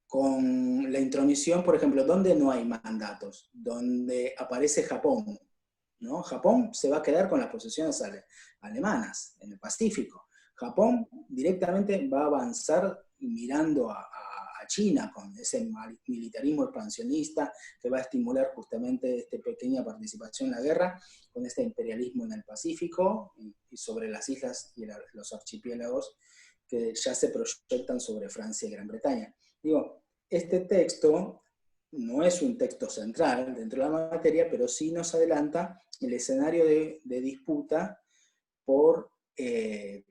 con la intromisión, por ejemplo, donde no hay mandatos, donde aparece Japón, ¿no? Japón se va a quedar con las posesiones alemanas en el Pacífico. Japón directamente va a avanzar mirando a China con ese militarismo expansionista que va a estimular justamente esta pequeña participación en la guerra, con este imperialismo en el Pacífico y sobre las islas y los archipiélagos que ya se proyectan sobre Francia y Gran Bretaña. Digo, este texto no es un texto central dentro de la materia, pero sí nos adelanta el escenario de disputa por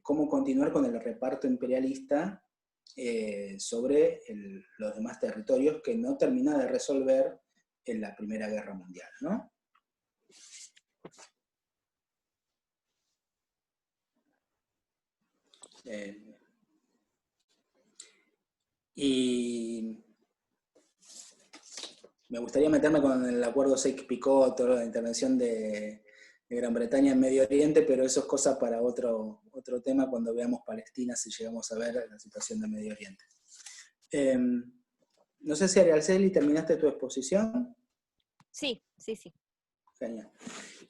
cómo continuar con el reparto imperialista sobre los demás territorios que no termina de resolver en la Primera Guerra Mundial, ¿no? Y me gustaría meterme con el acuerdo Sykes-Picot, toda la intervención de Gran Bretaña en Medio Oriente, pero eso es cosa para otro tema cuando veamos Palestina, si llegamos a ver la situación de Medio Oriente. No sé si Araceli, ¿terminaste tu exposición? Sí. Genial.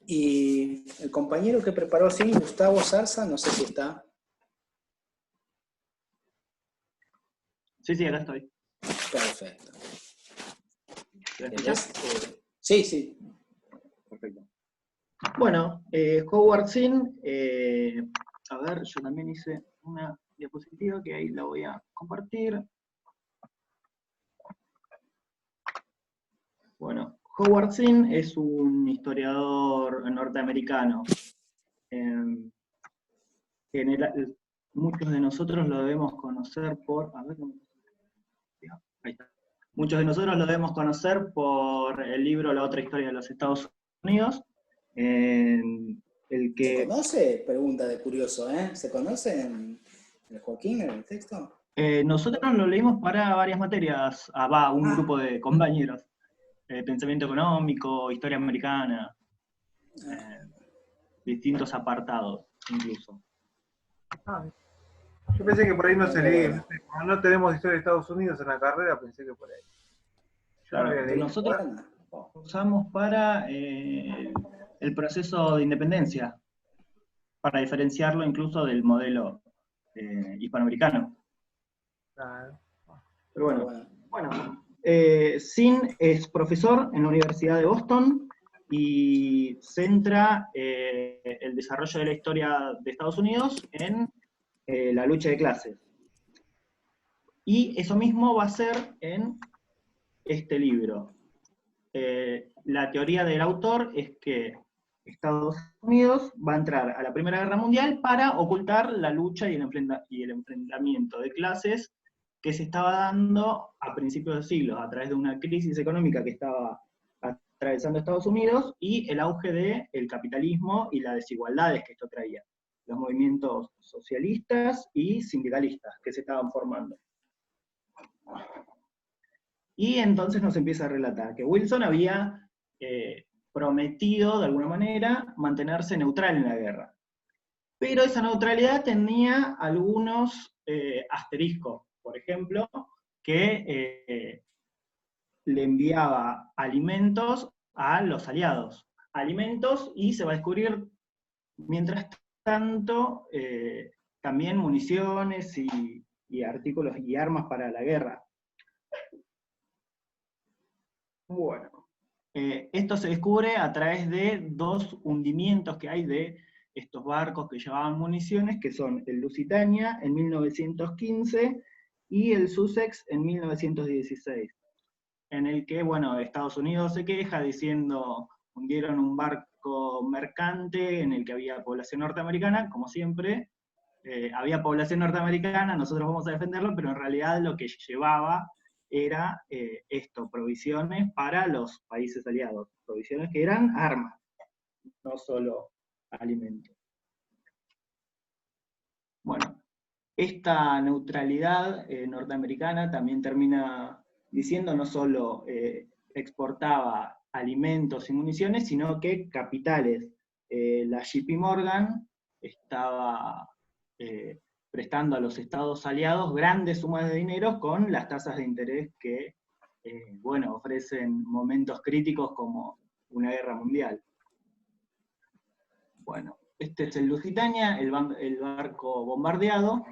Y el compañero que preparó, sí, Gustavo Zarza, no sé si está. Sí, acá estoy. Perfecto. ¿Me escuchás? Sí. Perfecto. Bueno, Howard Zinn, a ver, yo también hice una diapositiva que ahí la voy a compartir. Bueno, Howard Zinn es un historiador norteamericano. muchos de nosotros lo debemos conocer por... A ver, ahí está. Muchos de nosotros lo debemos conocer por el libro La otra historia de los Estados Unidos, el ¿Se que... conoce? Pregunta de curioso, ¿eh? ¿Se conoce en el Joaquín, en el texto? Nosotros lo leímos para varias materias, un grupo de compañeros. Pensamiento económico, historia americana, distintos apartados incluso. Yo pensé que por ahí no se leía, Bueno. como no tenemos historia de Estados Unidos en la carrera, pensé que por ahí. Yo no Claro, había leído. nosotros usamos para el proceso de independencia, para diferenciarlo incluso del modelo hispanoamericano. Claro. Pero bueno, Sin es profesor en la Universidad de Boston y centra el desarrollo de la historia de Estados Unidos en la lucha de clases. Y eso mismo va a ser en este libro. La teoría del autor es que Estados Unidos va a entrar a la Primera Guerra Mundial para ocultar la lucha y el enfrentamiento de clases que se estaba dando a principios de siglo, a través de una crisis económica que estaba atravesando Estados Unidos y el auge del capitalismo y las desigualdades que esto traía, los movimientos socialistas y sindicalistas que se estaban formando. Y entonces nos empieza a relatar que Wilson había prometido, de alguna manera, mantenerse neutral en la guerra. Pero esa neutralidad tenía algunos asteriscos. Por ejemplo, que le enviaba alimentos a los aliados. Alimentos, y se va a descubrir, mientras tanto, también municiones y artículos y armas para la guerra. Bueno, esto se descubre a través de dos hundimientos que hay de estos barcos que llevaban municiones, que son el Lusitania en 1915 y el Sussex en 1916, en el que, bueno, Estados Unidos se queja diciendo, hundieron un barco mercante en el que había población norteamericana, como siempre, había población norteamericana, nosotros vamos a defenderlo, pero en realidad lo que llevaba era provisiones para los países aliados, provisiones que eran armas, no solo alimentos. Bueno, esta neutralidad norteamericana también termina diciendo no solo exportaba alimentos y municiones, sino que capitales. La JP Morgan estaba prestando a los estados aliados grandes sumas de dinero con las tasas de interés que ofrecen momentos críticos como una guerra mundial. Bueno, este es el Lusitania, el barco bombardeado.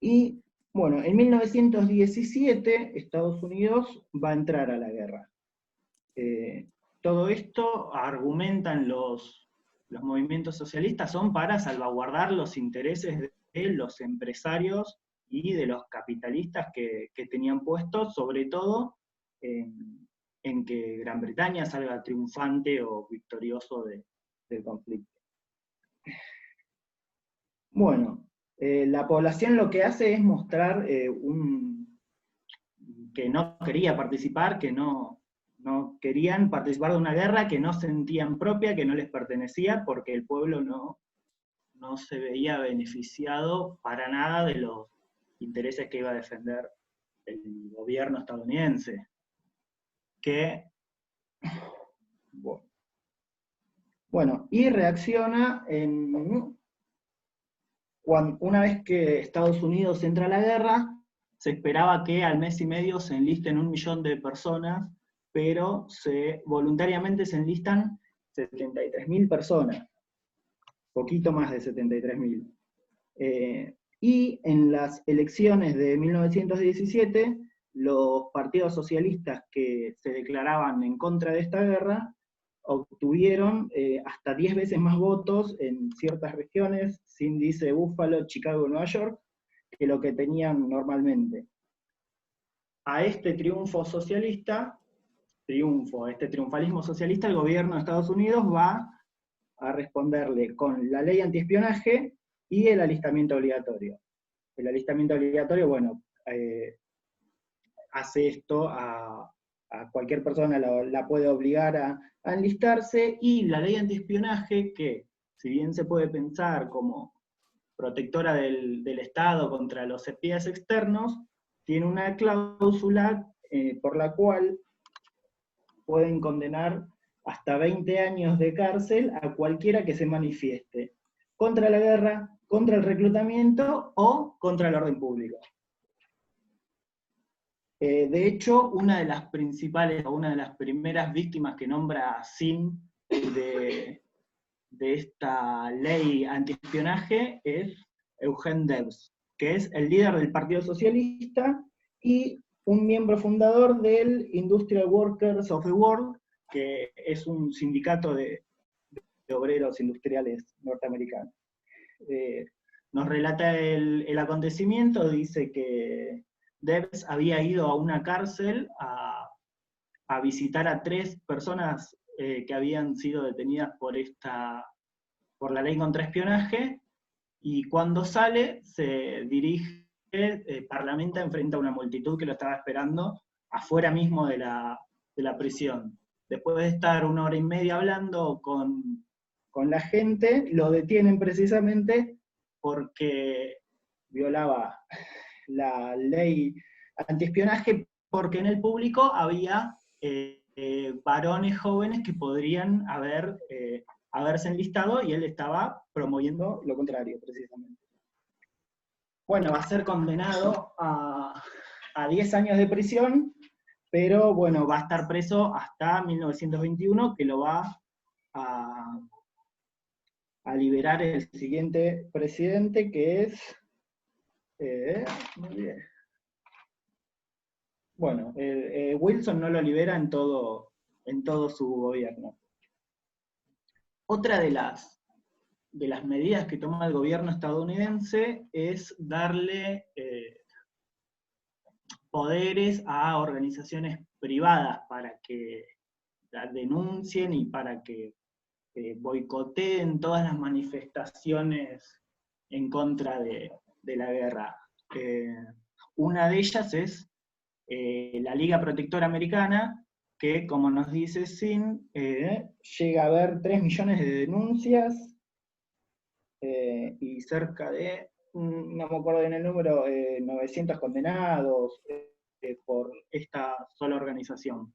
Y bueno, en 1917 Estados Unidos va a entrar a la guerra. Todo esto, argumentan los movimientos socialistas, son para salvaguardar los intereses de los empresarios y de los capitalistas que tenían puestos, sobre todo en que Gran Bretaña salga triunfante o victorioso del conflicto. Bueno, la población lo que hace es mostrar que no quería participar, que no querían participar de una guerra que no sentían propia, que no les pertenecía, porque el pueblo no se veía beneficiado para nada de los intereses que iba a defender el gobierno estadounidense. Bueno, y reacciona una vez que Estados Unidos entra a la guerra, se esperaba que al mes y medio se enlisten 1 millón de personas, pero voluntariamente se enlistan 73.000 personas, poquito más de 73.000. Y en las elecciones de 1917, los partidos socialistas que se declaraban en contra de esta guerra obtuvieron hasta 10 veces más votos en ciertas regiones, Cindy, Buffalo, Chicago, Nueva York, que lo que tenían normalmente. A este triunfo socialista, este triunfalismo socialista, el gobierno de Estados Unidos va a responderle con la ley antiespionaje y el alistamiento obligatorio. El alistamiento obligatorio, bueno, hace esto a cualquier persona, la puede obligar a enlistarse, y la ley antiespionaje, que si bien se puede pensar como protectora del Estado contra los espías externos, tiene una cláusula por la cual pueden condenar hasta 20 años de cárcel a cualquiera que se manifieste contra la guerra, contra el reclutamiento o contra el orden público. De hecho, una de las principales, o una de las primeras víctimas que nombra Zinn de esta ley antiespionaje es Eugen Debs, que es el líder del Partido Socialista y un miembro fundador del Industrial Workers of the World, que es un sindicato de obreros industriales norteamericanos. Nos relata el acontecimiento, dice que Debs había ido a una cárcel a visitar a 3 personas que habían sido detenidas por la ley contra espionaje, y cuando sale se dirige, parlamenta enfrente a una multitud que lo estaba esperando afuera mismo de la prisión. Después de estar 1 hora y media hablando con la gente, lo detienen precisamente porque violaba la ley antiespionaje, porque en el público había varones jóvenes que podrían haberse enlistado, y él estaba promoviendo lo contrario, precisamente. Bueno, va a ser condenado a 10 años de prisión, pero bueno, va a estar preso hasta 1921, que lo va a liberar el siguiente presidente, que es... muy bien. Bueno, Wilson no lo libera en todo su gobierno. Otra de las medidas que toma el gobierno estadounidense es darle poderes a organizaciones privadas para que la denuncien y para que boicoteen todas las manifestaciones en contra de la guerra. Una de ellas es la Liga Protectora Americana, que, como nos dice Zinn, llega a haber 3 millones de denuncias y cerca de, no me acuerdo bien el número, 900 condenados por esta sola organización.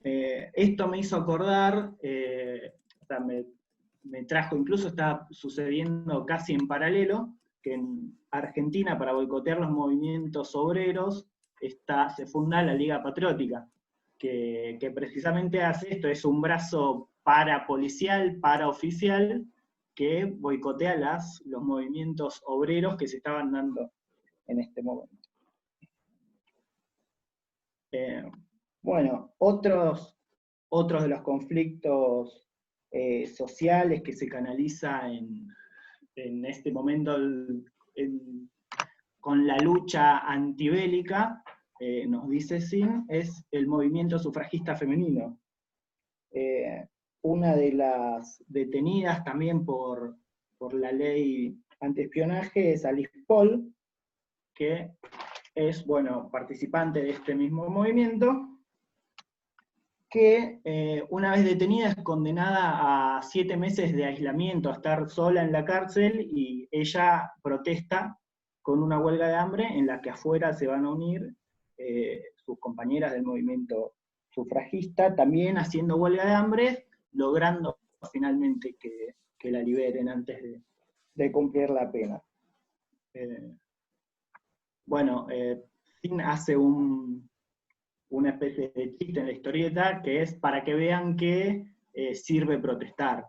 Esto me hizo acordar, o sea, me trajo, incluso está sucediendo casi en paralelo, que en Argentina, para boicotear los movimientos obreros, se funda la Liga Patriótica, que precisamente hace esto, es un brazo parapolicial, paraoficial, que boicotea los movimientos obreros que se estaban dando en este momento. Bueno, otros de los conflictos sociales que se canaliza en este momento con la lucha antibélica, nos dice Zinn, es el movimiento sufragista femenino. Una de las detenidas también por la ley antiespionaje es Alice Paul, que es, bueno, participante de este mismo movimiento, que una vez detenida es condenada a 7 meses de aislamiento, a estar sola en la cárcel, y ella protesta con una huelga de hambre en la que afuera se van a unir sus compañeras del movimiento sufragista, también haciendo huelga de hambre, logrando finalmente que la liberen antes de cumplir la pena. Bueno, Zinn hace una especie de chiste en la historieta, que es para que vean que sirve protestar.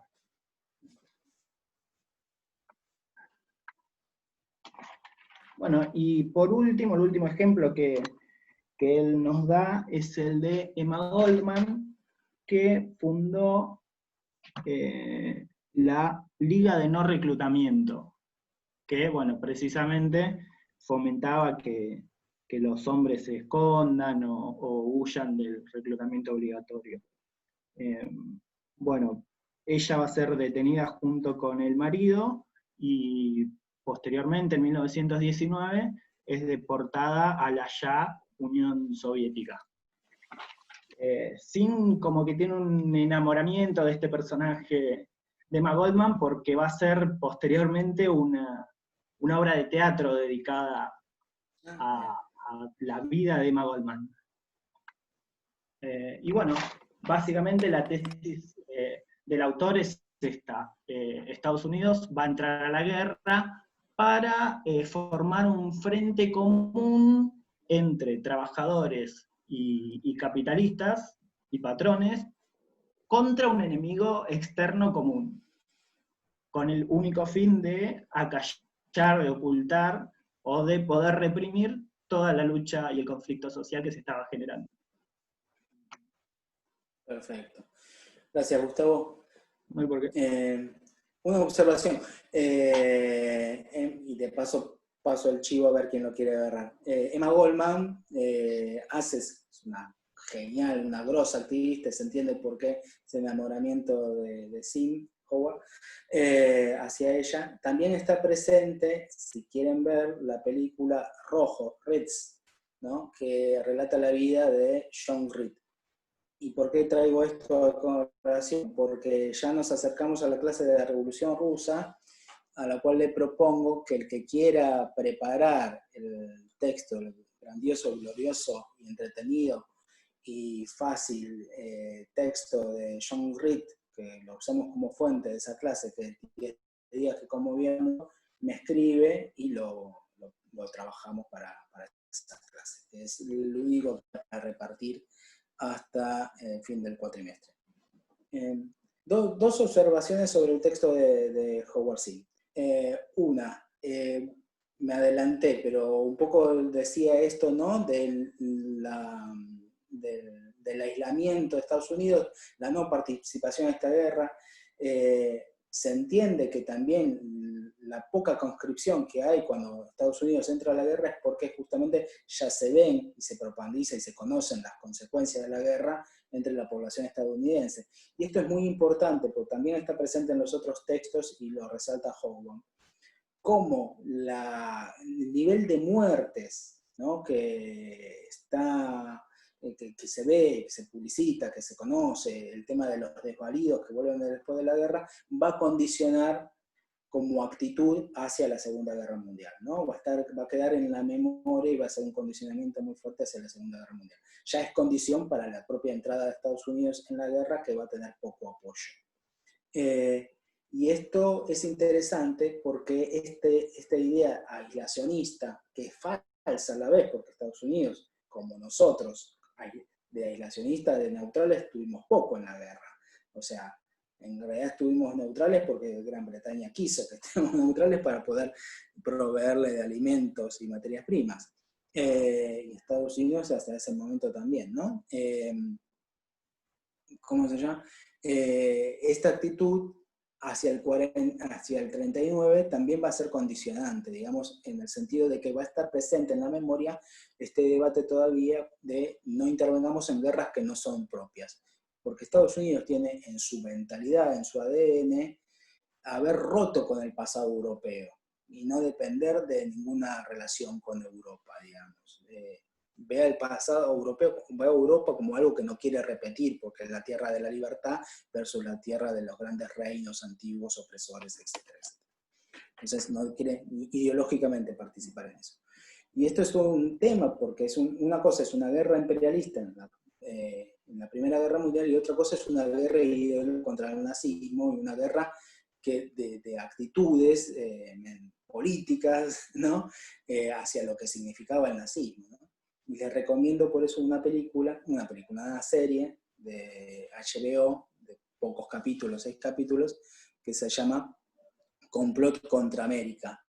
Bueno, y por último, el último ejemplo que él nos da es el de Emma Goldman, que fundó la Liga de No Reclutamiento, que, bueno, precisamente fomentaba que los hombres se escondan o huyan del reclutamiento obligatorio. Bueno, ella va a ser detenida junto con el marido, y posteriormente, en 1919, es deportada a la ya Unión Soviética. Sin como que tiene un enamoramiento de este personaje de Emma Goldman, porque va a ser posteriormente una obra de teatro dedicada a la vida de Emma Goldman. Y bueno, básicamente la tesis del autor es esta. Estados Unidos va a entrar a la guerra para formar un frente común entre trabajadores y capitalistas y patrones contra un enemigo externo común, con el único fin de acallar, de ocultar o de poder reprimir toda la lucha y el conflicto social que se estaba generando. Perfecto. Gracias, Gustavo. No hay por qué. Una observación, y de paso el chivo a ver quién lo quiere agarrar. Emma Goldman es una genial, una grosa activista, se entiende por qué ese enamoramiento de Sim Howard hacia ella. También está presente, si quieren ver, la película Rojo, Reds, ¿no? Que relata la vida de John Reed. ¿Y por qué traigo esto a colación? Porque ya nos acercamos a la clase de la Revolución Rusa, a la cual le propongo que el que quiera preparar el texto, el grandioso, glorioso y entretenido y fácil texto de John Reed, que lo usamos como fuente de esa clase, que diga que como viendo, me escribe y lo trabajamos para esa clase. Es lo único para repartir hasta el fin del cuatrimestre. Dos observaciones sobre el texto de Howard Zinn. Una, me adelanté, pero un poco decía esto, ¿no? Del aislamiento de Estados Unidos, la no participación en esta guerra. Se entiende que también la poca conscripción que hay cuando Estados Unidos entra a la guerra es porque justamente ya se ven y se propagandiza y se conocen las consecuencias de la guerra entre la población estadounidense. Y esto es muy importante porque también está presente en los otros textos y lo resalta Howard. Cómo el nivel de muertes, ¿no? que se ve, que se publicita, que se conoce, el tema de los desvalidos que vuelven después de la guerra, va a condicionar como actitud hacia la Segunda Guerra Mundial, ¿no? Va a quedar en la memoria y va a ser un condicionamiento muy fuerte hacia la Segunda Guerra Mundial. Ya es condición para la propia entrada de Estados Unidos en la guerra, que va a tener poco apoyo. Y esto es interesante porque esta idea aislacionista, que es falsa a la vez, porque Estados Unidos, como nosotros, de aislacionistas, de neutrales, tuvimos poco en la guerra. O sea, en realidad estuvimos neutrales porque Gran Bretaña quiso que estemos neutrales para poder proveerle de alimentos y materias primas. Y Estados Unidos hasta ese momento también, ¿no? ¿Cómo se llama? Esta actitud hacia el 39 también va a ser condicionante, digamos, en el sentido de que va a estar presente en la memoria este debate todavía de no intervengamos en guerras que no son propias. Porque Estados Unidos tiene en su mentalidad, en su ADN, haber roto con el pasado europeo y no depender de ninguna relación con Europa, digamos. Ve el pasado europeo, ve a Europa como algo que no quiere repetir, porque es la tierra de la libertad versus la tierra de los grandes reinos antiguos, opresores, etc. Entonces no quiere ideológicamente participar en eso. Y esto es todo un tema, porque una cosa es una guerra imperialista en la Primera Guerra Mundial, y otra cosa es una guerra ideológica contra el nazismo, y una guerra de actitudes políticas, ¿no? Hacia lo que significaba el nazismo, ¿no? Y les recomiendo por eso una serie de HBO, de pocos capítulos, 6 capítulos, que se llama Complot contra América,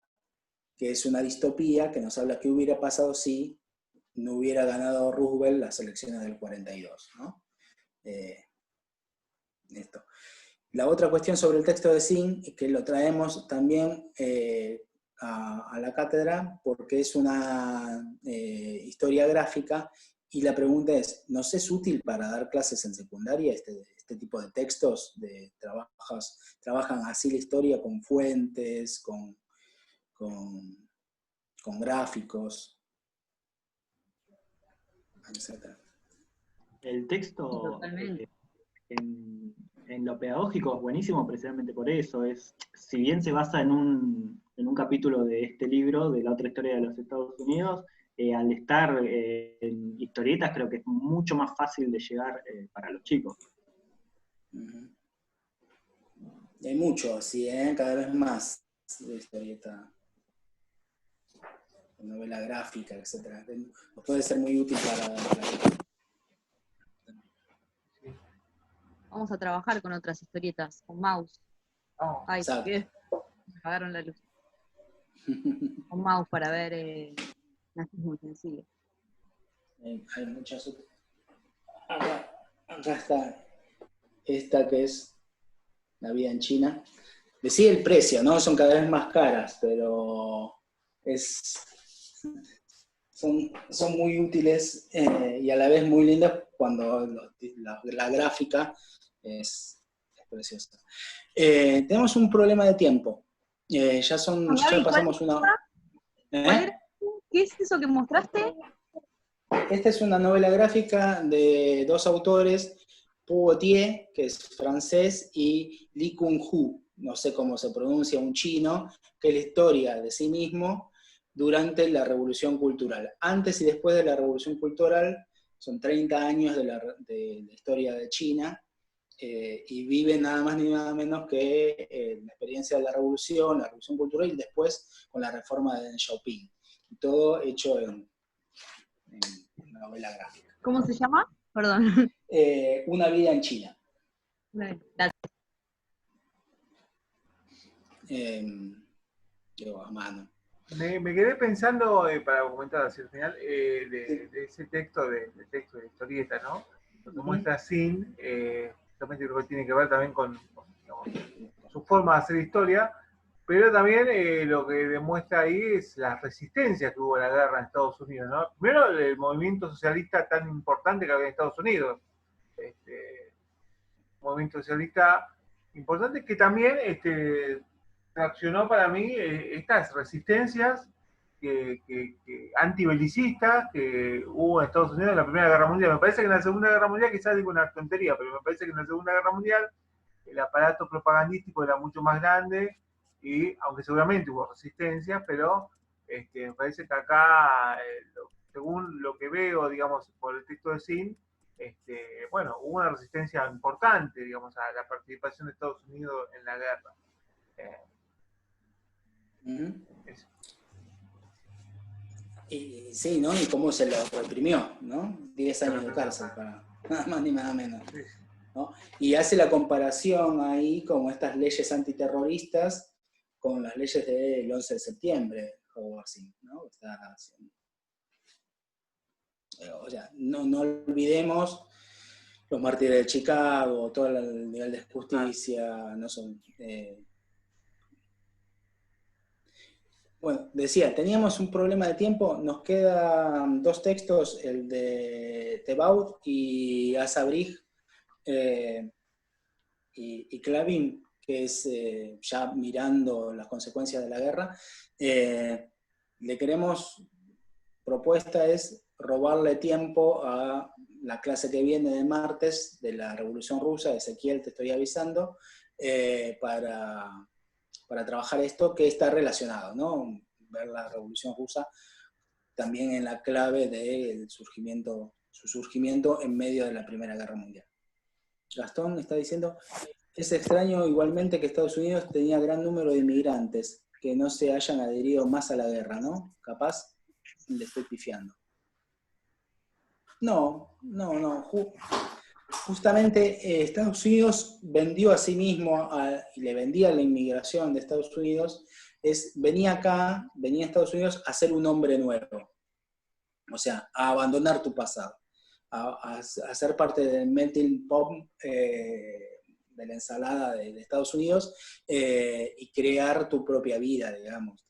que es una distopía que nos habla qué hubiera pasado si no hubiera ganado Roosevelt las elecciones del 42, ¿no? Esto. La otra cuestión sobre el texto de Zinn, que lo traemos también a la cátedra, porque es una historia gráfica, y la pregunta es, ¿nos es útil para dar clases en secundaria este este tipo de textos, trabajan así la historia con fuentes, con gráficos, etc. El texto en lo pedagógico es buenísimo precisamente por eso. Si bien se basa en un capítulo de este libro, de la otra historia de los Estados Unidos, al estar en historietas creo que es mucho más fácil de llegar para los chicos. Uh-huh. Y hay mucho así, cada vez más de historieta, de novela gráfica, etc. Puede ser muy útil para Vamos a trabajar con otras historietas, con mouse. Ay, ¿qué? Me apagaron la luz. Con mouse para ver las muy sencillas. Hay muchas otras. Acá está esta que es La vida en China. Decía el precio, ¿no? Son cada vez más caras, pero son muy útiles y a la vez muy lindas cuando la gráfica es preciosa. Tenemos un problema de tiempo. Ya pasamos una... ¿Qué es eso que mostraste? Esta es una novela gráfica de dos autores, Pu Gautier, que es francés, y Li Kun-hu, no sé cómo se pronuncia, un chino, que es la historia de sí mismo durante la Revolución Cultural. Antes y después de la Revolución Cultural, son 30 años de la historia de China, y vive nada más ni nada menos que la experiencia de la Revolución Cultural, y después con la reforma de Deng Xiaoping. Todo hecho en novela gráfica. ¿Cómo se llama? Perdón. Una vida en China. Gracias. A mano. Me quedé pensando, para comentar así al final, de ese texto de historieta, ¿no? Lo que muestra Sin, justamente creo que tiene que ver también con digamos, su forma de hacer historia, pero también lo que demuestra ahí es la resistencia que hubo a la guerra en Estados Unidos, ¿no? Primero, el movimiento socialista tan importante que había en Estados Unidos. Movimiento socialista importante que también reaccionó para mí estas resistencias antibelicistas que hubo en Estados Unidos en la Primera Guerra Mundial. Me parece que en la Segunda Guerra Mundial, quizás digo una tontería, pero me parece que en la Segunda Guerra Mundial el aparato propagandístico era mucho más grande, y aunque seguramente hubo resistencia, pero me parece que acá, según lo que veo, digamos, por el texto de Sin, bueno, hubo una resistencia importante, digamos, a la participación de Estados Unidos en la guerra. Y sí, ¿no? Y cómo se lo reprimió, ¿no? 10 años de cárcel para nada más ni nada menos, ¿no? Y hace la comparación ahí como estas leyes antiterroristas con las leyes del 11 de septiembre, o así, ¿no? O sea, no olvidemos los mártires de Chicago, todo el nivel de justicia, no son... Bueno, decía, teníamos un problema de tiempo, nos quedan dos textos, el de Thebaud y Asa Brigg, y Clavin, que es ya mirando las consecuencias de la guerra. Le queremos, propuesta es robarle tiempo a la clase que viene de martes de la Revolución Rusa, Ezequiel, te estoy avisando, para trabajar esto que está relacionado, ¿no? Ver la Revolución Rusa también en la clave de su surgimiento en medio de la Primera Guerra Mundial. Gastón está diciendo, es extraño igualmente que Estados Unidos tenía gran número de inmigrantes que no se hayan adherido más a la guerra, ¿no? Capaz le estoy pifiando. No. Justamente Estados Unidos vendió a sí mismo y le vendía a la inmigración de Estados Unidos, venía a Estados Unidos a ser un hombre nuevo. O sea, a abandonar tu pasado, a ser parte del melting pot de la ensalada de Estados Unidos, y crear tu propia vida, digamos,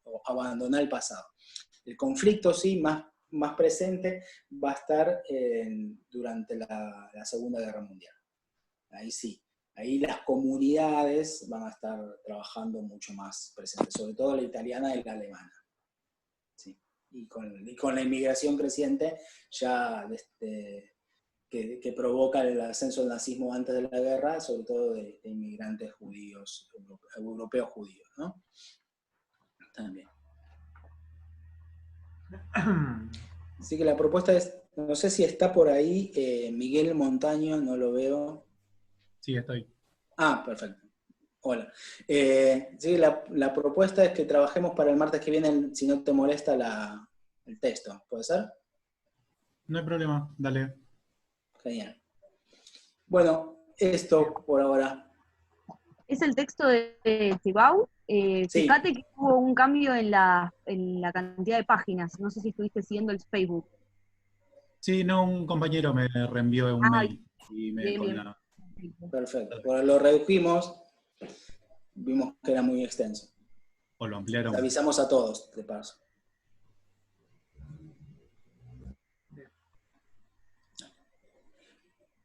o abandonar el pasado. El conflicto sí, más presente, va a estar durante la Segunda Guerra Mundial. ahí sí. Ahí las comunidades van a estar trabajando mucho más presentes, sobre todo la italiana y la alemana. ¿Sí? Y con la inmigración creciente ya que provoca el ascenso del nazismo antes de la guerra, sobre todo de inmigrantes judíos, europeos judíos, ¿no? También. Así que la propuesta es, no sé si está por ahí Miguel Montaño, no lo veo. Sí, estoy. Ah, perfecto. Hola. Sí, la propuesta es que trabajemos para el martes que viene, si no te molesta el texto. ¿Puede ser? No hay problema, dale. Genial. Bueno, esto por ahora. Es el texto de Tibau. Sí. Fíjate que hubo un cambio en la cantidad de páginas. No sé si estuviste siguiendo el Facebook. Sí, no, un compañero me reenvió un mail y me bien, con bien. la... Perfecto. Ahora lo redujimos, vimos que era muy extenso. O lo ampliaron. Les avisamos a todos, de paso.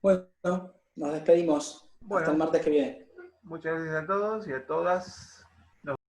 Bueno, nos despedimos. Bueno. Hasta el martes que viene. Muchas gracias a todos y a todas.